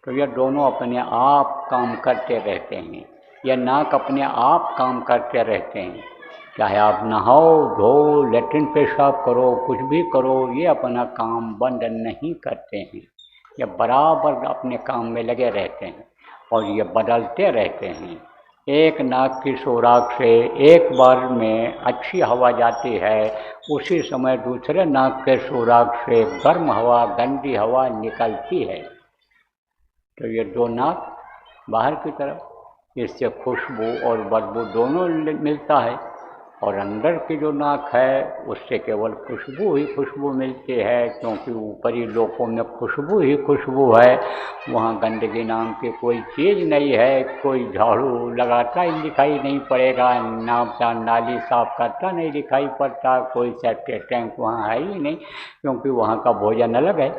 तो यह दोनों अपने आप काम करते रहते हैं। यह नाक अपने आप काम करते रहते हैं। चाहे आप नहाओ धो, लेट्रिन पेशाब करो, कुछ भी करो, ये अपना काम बंद नहीं करते हैं। ये बराबर अपने काम में लगे रहते हैं और ये बदलते रहते हैं। एक नाक की सुराख से एक बार में अच्छी हवा जाती है, उसी समय दूसरे नाक के सुराख से गर्म हवा, गंदी हवा निकलती है। तो ये 2 नाक बाहर की तरफ, इससे खुशबू और बदबू दोनों मिलता है। और अंदर की जो नाक है, उससे केवल खुशबू ही खुशबू मिलती है, क्योंकि ऊपरी लोकों में खुशबू ही खुशबू है। वहाँ गंदगी नाम की कोई चीज़ नहीं है। कोई झाड़ू लगाता ही दिखाई नहीं पड़ेगा, नाली साफ करता नहीं दिखाई पड़ता, कोई सेप्टिक टैंक वहाँ है ही नहीं, क्योंकि वहाँ का भोजन अलग है।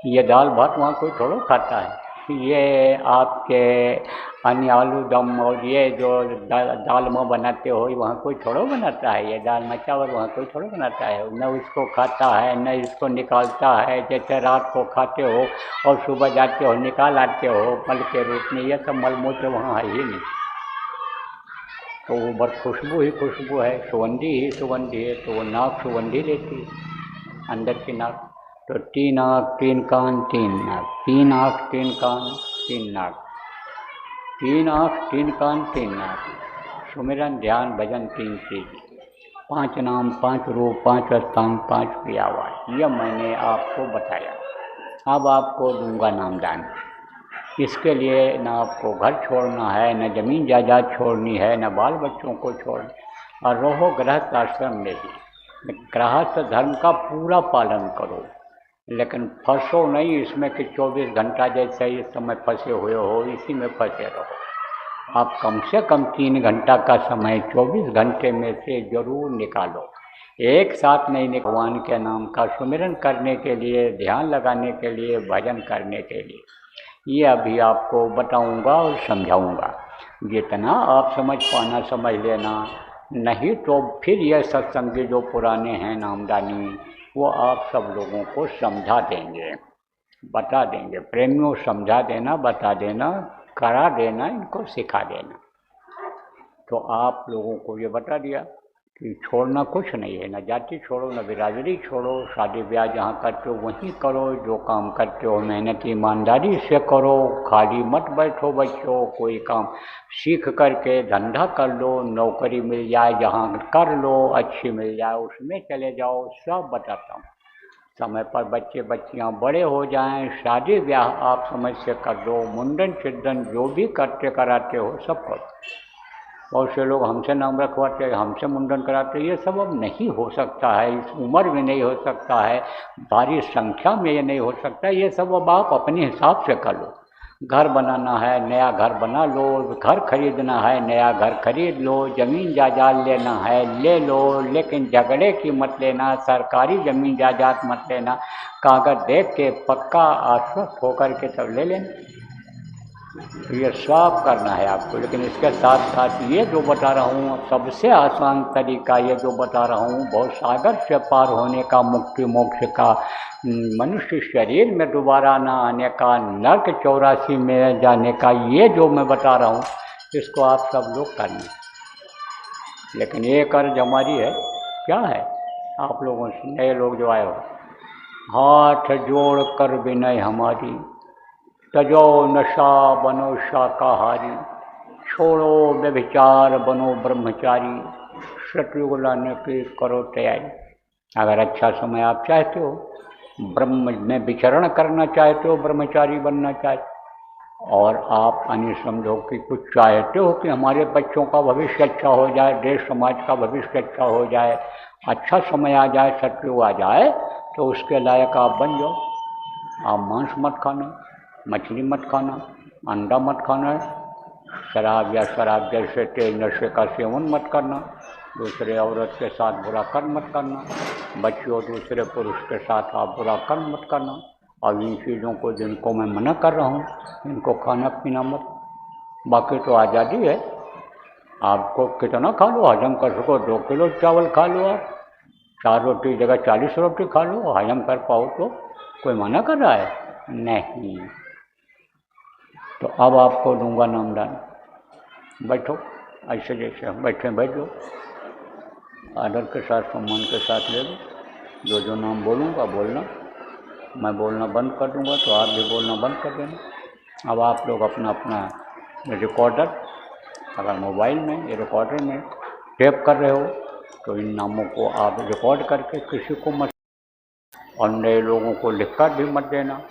ये दाल भात वहाँ कोई थोड़ा खाता है। ये आपके अन्य आलू दम और ये जो दाल में बनाते हो, वहाँ कोई थोड़ा बनाता है। ये दाल में चावल वहाँ कोई थोड़ा बनाता है, न इसको खाता है न इसको निकालता है। जैसे रात को खाते हो और सुबह जाते हो निकाल आते हो मल के रूप में, ये सब मलमूत्र वहाँ है ही नहीं। तो वो बस खुशबू ही खुशबू है, सुगंधी ही सुगंधी है। तो वो नाक सुगंधी लेती है, अंदर की नाक। तो 3 आँख 3 कान 3 नाक, 3 आँख 3 कान 3 नाक, 3 आँख 3 कान 3 नाक। सुमिरन ध्यान भजन 3 चीज, 5 नाम 5 रूप 5 स्थान 5 क्रियावार, यह मैंने आपको बताया। अब आपको दूंगा नामदान। इसके लिए न आपको घर छोड़ना है, न जमीन जायदाद छोड़नी है, न बाल बच्चों को छोड़ना, और रहो गृहस्थ आश्रम में ही। गृहस्थ धर्म का पूरा पालन करो, लेकिन फंसो नहीं इसमें कि 24 घंटा जैसे इस समय फंसे हुए हो, इसी में फंसे रहो। आप कम से कम 3 घंटा का समय 24 घंटे में से जरूर निकालो। एक साथ नहीं, भगवान के नाम का सुमिरन करने के लिए, ध्यान लगाने के लिए, भजन करने के लिए। ये अभी आपको बताऊंगा और समझाऊंगा। जितना आप समझ पाना समझ लेना, नहीं तो फिर ये सत्संगी जो पुराने हैं नामदानी, वो आप सब लोगों को समझा देंगे, बता देंगे। प्रेमियों समझा देना, बता देना, करा देना, इनको सिखा देना। तो आप लोगों को ये बता दिया कि छोड़ना कुछ नहीं है, न जाति छोड़ो, न बिरादरी छोड़ो। शादी ब्याह जहाँ करते हो वहीं करो, जो काम करते हो मेहनत ईमानदारी से करो, खाली मत बैठो बच्चों। कोई काम सीख करके धंधा कर लो, नौकरी मिल जाए जहाँ कर लो, अच्छी मिल जाए उसमें चले जाओ। सब बताता हूँ, समय पर बच्चे बच्चियां बड़े हो जाएं, शादी ब्याह आप समय से कर दो, मुंडन चिंतन जो भी करते कराते हो सब करो। बहुत से लोग हमसे नाम रखवाते हैं, हमसे मुंडन कराते हैं, ये सब अब नहीं हो सकता है, इस उम्र में नहीं हो सकता है, भारी संख्या में ये नहीं हो सकता। ये सब अब आप अपने हिसाब से कर लो। घर बनाना है, नया घर बना लो, घर खरीदना है, नया घर खरीद लो, ज़मीन जायदाद लेना है ले लो, लेकिन झगड़े की मत लेना, सरकारी ज़मीन जायदाद मत लेना, कागज देख के पक्का आश्वस्त होकर के सब ले लेना। ये सब करना है आपको। लेकिन इसके साथ साथ ये जो बता रहा हूँ सबसे आसान तरीका, ये जो बता रहा हूँ बहुत सागर से पार होने का, मुक्ति मोक्ष का, मनुष्य शरीर में दोबारा ना आने का, नरक 84 में जाने का, ये जो मैं बता रहा हूँ इसको आप सब लोग करना। लेकिन एक अर्ज हमारी है, क्या है, आप लोगों से नए लोग जो आए हो, हाथ जोड़ कर विनय हमारी, तजो नशा बनो शाकाहारी, छोड़ो व्यभिचार बनो ब्रह्मचारी, सतयुग लाने की करो तैयारी। अगर अच्छा समय आप चाहते हो, ब्रह्म में विचरण करना चाहते हो, ब्रह्मचारी बनना चाहते हो, और आप यानी समझो कि कुछ चाहते हो कि हमारे बच्चों का भविष्य अच्छा हो जाए, देश समाज का भविष्य अच्छा हो जाए, अच्छा समय आ जाए, सतयुग आ जाए, तो उसके लायक आप बन जाओ। आप मांस मत खाना, मछली मत खाना, अंडा मत खाना, शराब या शराब जैसे तेज नशे का सेवन मत करना, दूसरे औरत के साथ बुरा कर्म मत करना, बच्चियों दूसरे पुरुष के साथ आप बुरा कर्म मत करना। और इन चीज़ों को जिनको मैं मना कर रहा हूँ इनको खाना पीना मत। बाकी तो आज़ादी है, आपको कितना खा लो, हजम कर सको 2 किलो चावल खा लो, आप 4 रोटी जगह 40 रोटी खा लो, हजम कर पाओ तो कोई मना कर रहा है? नहीं। तो अब आपको दूंगा नामदान, बैठो ऐसे जैसे हम बैठे बैठो, आदर के साथ सम्मान के साथ ले लो। जो जो नाम बोलूँगा बोलना, मैं बोलना बंद कर दूंगा तो आप भी बोलना बंद कर देना। अब आप लोग अपना अपना रिकॉर्डर, अगर मोबाइल में ये रिकॉर्डर में टेप कर रहे हो तो इन नामों को आप रिकॉर्ड करके किसी को मत, और नए लोगों को लिखकर भी मत देना,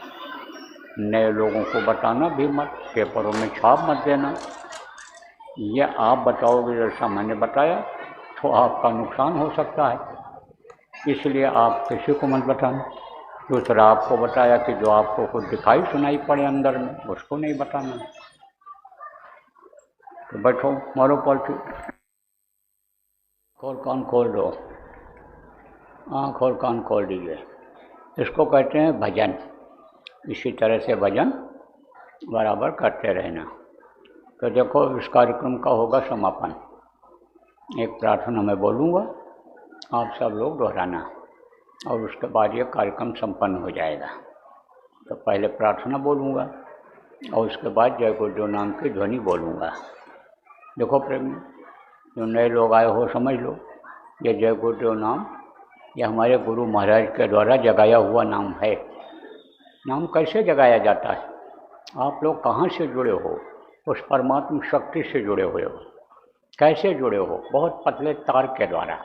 नए लोगों को बताना भी मत, पेपरों में छाप मत देना। ये आप बताओगे जैसा मैंने बताया तो आपका नुकसान हो सकता है, इसलिए आप किसी को मत बताना। दूसरा आपको बताया कि जो आपको कुछ दिखाई सुनाई पड़े अंदर में उसको नहीं बताना। तो बैठो, मारो पलटी, खोल कान खोल दो, आँख और कान खोल दीजिए। इसको कहते हैं भजन। इसी तरह से भजन बराबर करते रहना। तो देखो इस कार्यक्रम का होगा समापन, एक प्रार्थना मैं बोलूँगा, आप सब लोग दोहराना, और उसके बाद ये कार्यक्रम संपन्न हो जाएगा। तो पहले प्रार्थना बोलूँगा और उसके बाद जय गुरुदेव नाम की ध्वनि बोलूँगा। देखो प्रेमी, जो नए लोग आए हो समझ लो, ये जय गुरुदेव नाम ये हमारे गुरु महाराज के द्वारा जगाया हुआ नाम है। नाम कैसे जगाया जाता है? आप लोग कहाँ से जुड़े हो? उस परमात्मा शक्ति से जुड़े हुए हो। कैसे जुड़े हो? बहुत पतले तार के द्वारा।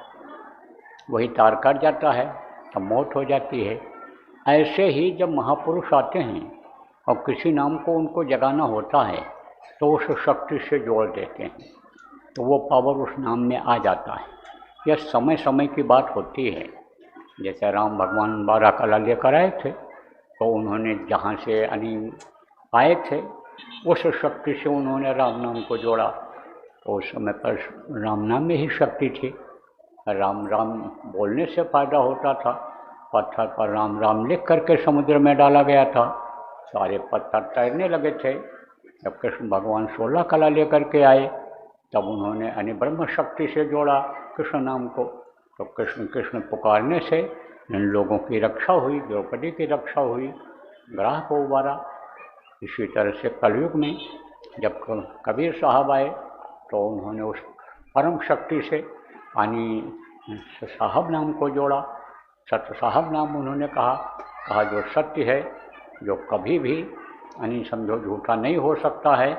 वही तार कट जाता है तब मौत हो जाती है। ऐसे ही जब महापुरुष आते हैं और किसी नाम को उनको जगाना होता है तो उस शक्ति से जोड़ देते हैं, तो वो पावर उस नाम में आ जाता है। यह समय समय की बात होती है। जैसे राम भगवान 12 कला लेकर आए थे तो उन्होंने जहाँ से आए थे उस शक्ति से उन्होंने राम नाम को जोड़ा, तो उस समय पर राम नाम में ही शक्ति थी। राम राम बोलने से फ़ायदा होता था। पत्थर पर राम राम लिख करके समुद्र में डाला गया था, सारे पत्थर तैरने लगे थे। जब कृष्ण भगवान 16 कला लेकर के आए तब उन्होंने ब्रह्म शक्ति से जोड़ा कृष्ण नाम को, तो कृष्ण कृष्ण पुकारने से इन लोगों की रक्षा हुई, द्रौपदी की रक्षा हुई, ग्राह को उबारा। इसी तरह से कलयुग में जब कबीर साहब आए तो उन्होंने उस परम शक्ति से साहब नाम को जोड़ा। सत्य साहब नाम उन्होंने कहा जो सत्य है, जो कभी भी समझो झूठा नहीं हो सकता है,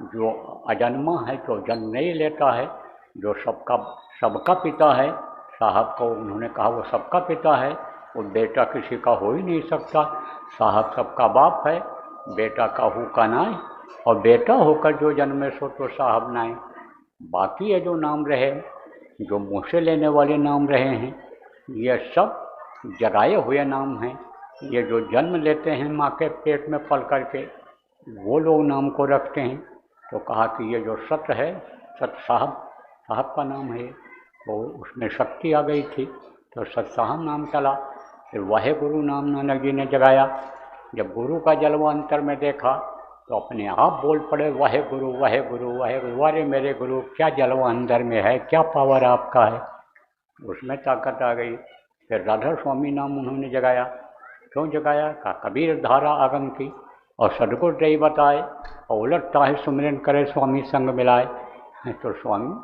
जो अजन्मा है, जो जन्म नहीं लेता है, जो सबका पिता है। साहब को उन्होंने कहा वो सबका पिता है, वो बेटा किसी का हो ही नहीं सकता। साहब सबका बाप है, बेटा काहू का नाय, और बेटा होकर जो जन्मे सो तो साहब नाय। बाकी ये जो नाम रहे, जो मुँह से लेने वाले नाम रहे हैं, ये सब जगाए हुए नाम हैं। ये जो जन्म लेते हैं माँ के पेट में पल करके, वो लोग नाम को रखते हैं। तो कहा कि ये जो सत है, सत साहब का नाम है, तो उसमें शक्ति आ गई थी, तो सत साहब नाम चला। फिर वाहे गुरु नाम नानक जी ने जगाया। जब गुरु का जलवा अंतर में देखा तो अपने आप बोल पड़े, वाहे गुरु वाहे गुरु वाहे गुरु। अरे मेरे गुरु, क्या जलवा अंदर में है, क्या पावर आपका है, उसमें ताकत आ गई। फिर राधा स्वामी नाम उन्होंने जगाया। क्यों जगाया? का कबीर धारा आगम की, और सदगुरु दई बताए, और उलटता है सुमिरन करे स्वामी संग मिलाए। तो स्वामी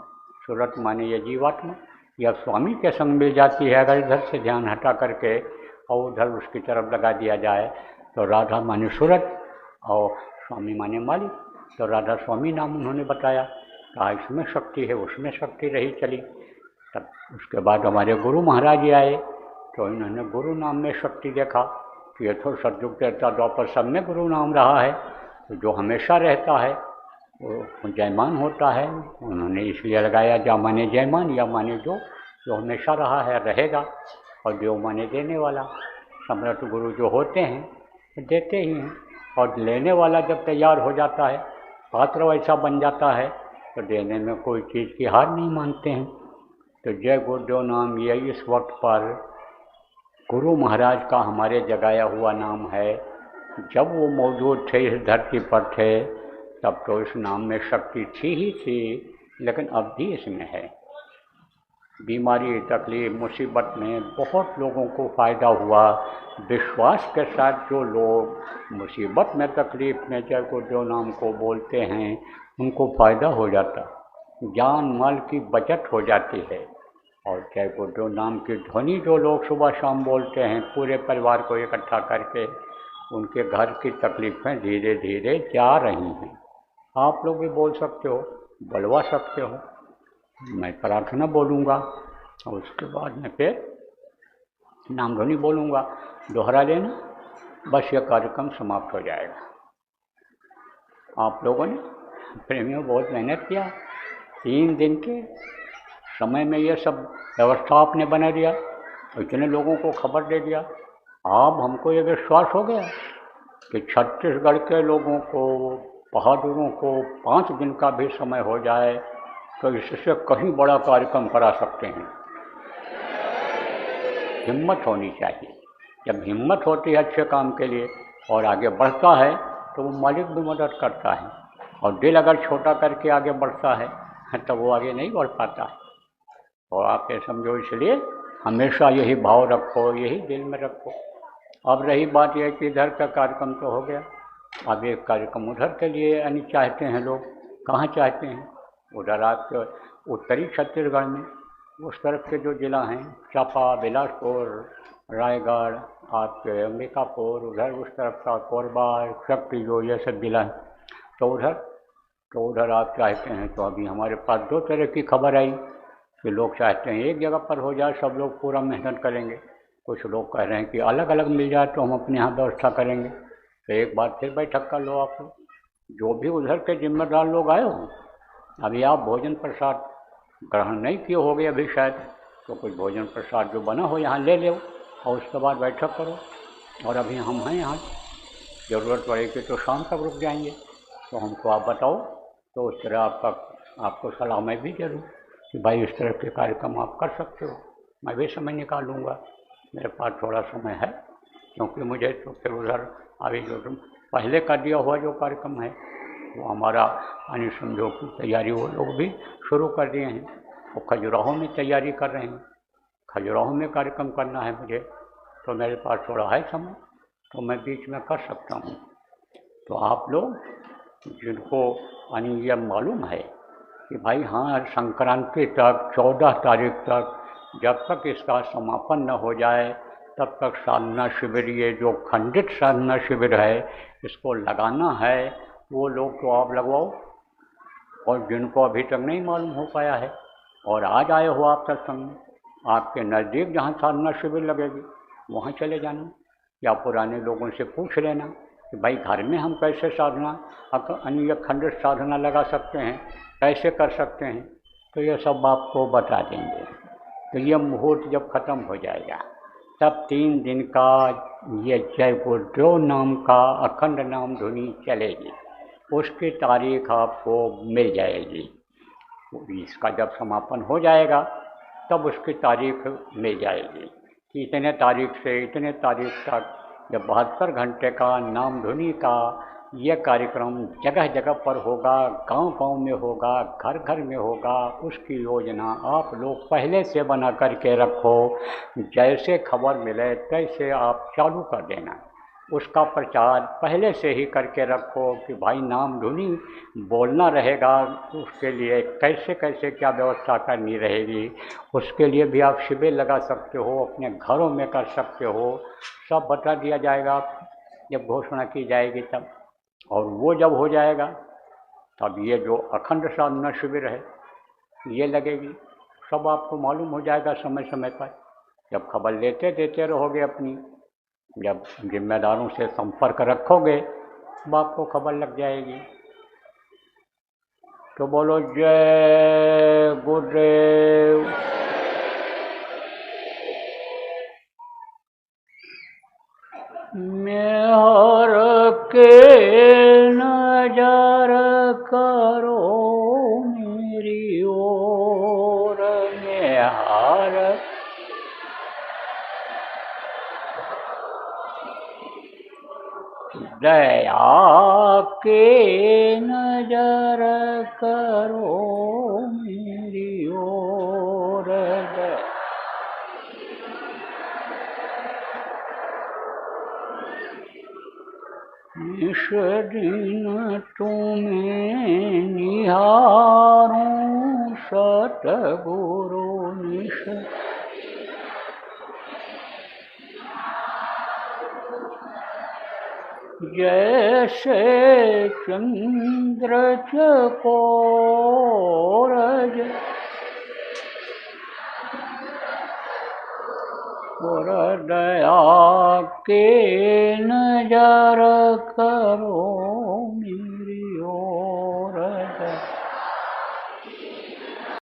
सूरत माने ये जीवात्मा, या स्वामी के संग मिल जाती है। अगर इधर से ध्यान हटा करके और उधर उसकी तरफ लगा दिया जाए तो राधा माने सूरत और स्वामी माने मालिक। तो राधा स्वामी नाम उन्होंने बताया, कहा इसमें शक्ति है, उसमें शक्ति रही चली। तब उसके बाद हमारे गुरु महाराज जी आए, तो इन्होंने गुरु नाम में शक्ति देखा कि ये तो सतयुग त्रेता द्वापर सब में गुरु नाम रहा है, तो जो हमेशा रहता है वो जयमान होता है। उन्होंने इसलिए लगाया, जा माने जयमान, या माने जो हमेशा रहा है रहेगा, और देव माने देने वाला। सम्राट गुरु जो होते हैं देते ही हैं, और लेने वाला जब तैयार हो जाता है, पात्र वैसा बन जाता है, तो देने में कोई चीज़ की हार नहीं मानते हैं। तो जय गुरुदेव नाम ये इस वक्त पर गुरु महाराज का हमारे जगाया हुआ नाम है। जब वो मौजूद थे, इस धरती पर थे, तब तो इस नाम में शक्ति थी ही थी, लेकिन अब भी इसमें है। बीमारी, तकलीफ, मुसीबत में बहुत लोगों को फ़ायदा हुआ। विश्वास के साथ जो लोग मुसीबत में, तकलीफ में जय गुरुदेव नाम को बोलते हैं, उनको फ़ायदा हो जाता, जान माल की बचत हो जाती है। और जय गुरुदेव नाम की ध्वनि जो लोग सुबह शाम बोलते हैं, पूरे परिवार को इकट्ठा करके, उनके घर की तकलीफ़ें धीरे धीरे जा रही हैं। आप लोग भी बोल सकते हो, बुलवा सकते हो। मैं प्रार्थना बोलूँगा और उसके बाद में फिर नाम ध्वनि बोलूँगा, दोहरा लेना, बस यह कार्यक्रम समाप्त हो जाएगा। आप लोगों ने प्रेमियों बहुत मेहनत किया, 3 दिन के समय में ये सब व्यवस्था आपने बना दिया, इतने लोगों को खबर दे दिया। अब हमको ये विश्वास हो गया कि छत्तीसगढ़ के लोगों को, बहादुरों को 5 दिन का भी समय हो जाए तो इससे कहीं बड़ा कार्यक्रम करा सकते हैं। हिम्मत होनी चाहिए। जब हिम्मत होती है अच्छे काम के लिए और आगे बढ़ता है, तो वो मालिक भी मदद करता है। और दिल अगर छोटा करके आगे बढ़ता है तो वो आगे नहीं बढ़ पाता है। तो आप ये समझो, इसलिए हमेशा यही भाव रखो, यही दिल में रखो। अब रही बात यह कि इधर का कार्यक्रम तो हो गया, अब एक कार्यक्रम उधर के लिए यानी चाहते हैं लोग। कहाँ चाहते हैं? उधर आपके उत्तरी छत्तीसगढ़ में, उस तरफ के जो जिला हैं, चांपा, बिलासपुर, रायगढ़, आपके अंबिकापुर, उधर उस तरफ का कोरबा, शक्ति, जो ये सब जिला हैं, तो उधर आप चाहते हैं। तो अभी हमारे पास 2 तरह की खबर आई कि लोग चाहते हैं एक जगह पर हो जाए, सब लोग पूरा मेहनत करेंगे। कुछ लोग कह रहे हैं कि अलग अलग मिल जाए तो हम अपने यहाँ व्यवस्था करेंगे। तो एक बार फिर बैठक कर लो आप लोग, जो भी उधर के जिम्मेदार लोग आए हो। अभी आप भोजन प्रसाद ग्रहण नहीं किए होगे अभी शायद, तो कुछ भोजन प्रसाद जो बना हो यहाँ ले लो और उसके बाद बैठक करो। और अभी हम हैं यहाँ, ज़रूरत पड़ेगी तो शाम तक रुक जाएंगे। तो हमको आप बताओ, तो उस तरह आपको सलाह मैं भी दे दूँ कि भाई इस तरह के कार्यक्रम आप कर सकते हो। मैं भी समय निकालूँगा, मेरे पास थोड़ा समय है, क्योंकि मुझे तो फिर उधर अभी जो पहले का दिया हुआ जो कार्यक्रम है वो हमारा यानी समझो की तैयारी वो लोग भी शुरू कर दिए हैं। वो खजुराहो में तैयारी कर रहे हैं, खजुराहो में कार्यक्रम करना है मुझे, तो मेरे पास थोड़ा है समय, तो मैं बीच में कर सकता हूँ। तो आप लोग जिनको यानी ये मालूम है कि भाई हाँ, संक्रांति तक 14 तारीख तक जब तक इसका समापन न हो जाए तब तक साधना शिविर, ये जो खंडित साधना शिविर है, इसको लगाना है। वो लोग तो आप लगवाओ, और जिनको अभी तक नहीं मालूम हो पाया है और आज आए हो आप सत्संग में, आपके नज़दीक जहाँ साधना शिविर लगेगी वहाँ चले जाना, या पुराने लोगों से पूछ लेना कि भाई घर में हम कैसे साधना अन्य अखंड साधना लगा सकते हैं, कैसे कर सकते हैं, तो ये सब आपको बता देंगे। तो ये मुहूर्त जब ख़त्म हो जाएगा तब 3 दिन का ये जय गुरुदेव नाम का अखंड नाम धुनी चलेगी, उसकी तारीख आपको मिल जाएगी। इसका जब समापन हो जाएगा तब उसकी तारीख मिल जाएगी कि इतने तारीख से इतने तारीख तक जब 72 घंटे का नाम धुनी का ये कार्यक्रम जगह जगह पर होगा, गांव-गांव में होगा, घर घर में होगा। उसकी योजना आप लोग पहले से बना करके रखो, जैसे खबर मिले तैसे आप चालू कर देना। उसका प्रचार पहले से ही करके रखो कि भाई नाम धुनी बोलना रहेगा, उसके लिए कैसे कैसे क्या व्यवस्था करनी रहेगी, उसके लिए भी आप शिविर लगा सकते हो, अपने घरों में कर सकते हो, सब बता दिया जाएगा जब घोषणा की जाएगी तब। और वो जब हो जाएगा तब ये जो अखंड साधना शिविर है ये लगेगी, सब आपको मालूम हो जाएगा समय समय पर। जब खबर लेते देते रहोगे अपनी, जब जिम्मेदारों से संपर्क रखोगे तब आपको खबर लग जाएगी। तो बोलो जय गुरुदेव। मेहर के नजर करो मेरी ओर, मेहर दया के नजर करो मेरी ओर। इस दिन तुम्हें निहारूं सतगुरु निश, जैसे चंद्र चकोर और दया के नजर करो मेरी ओर।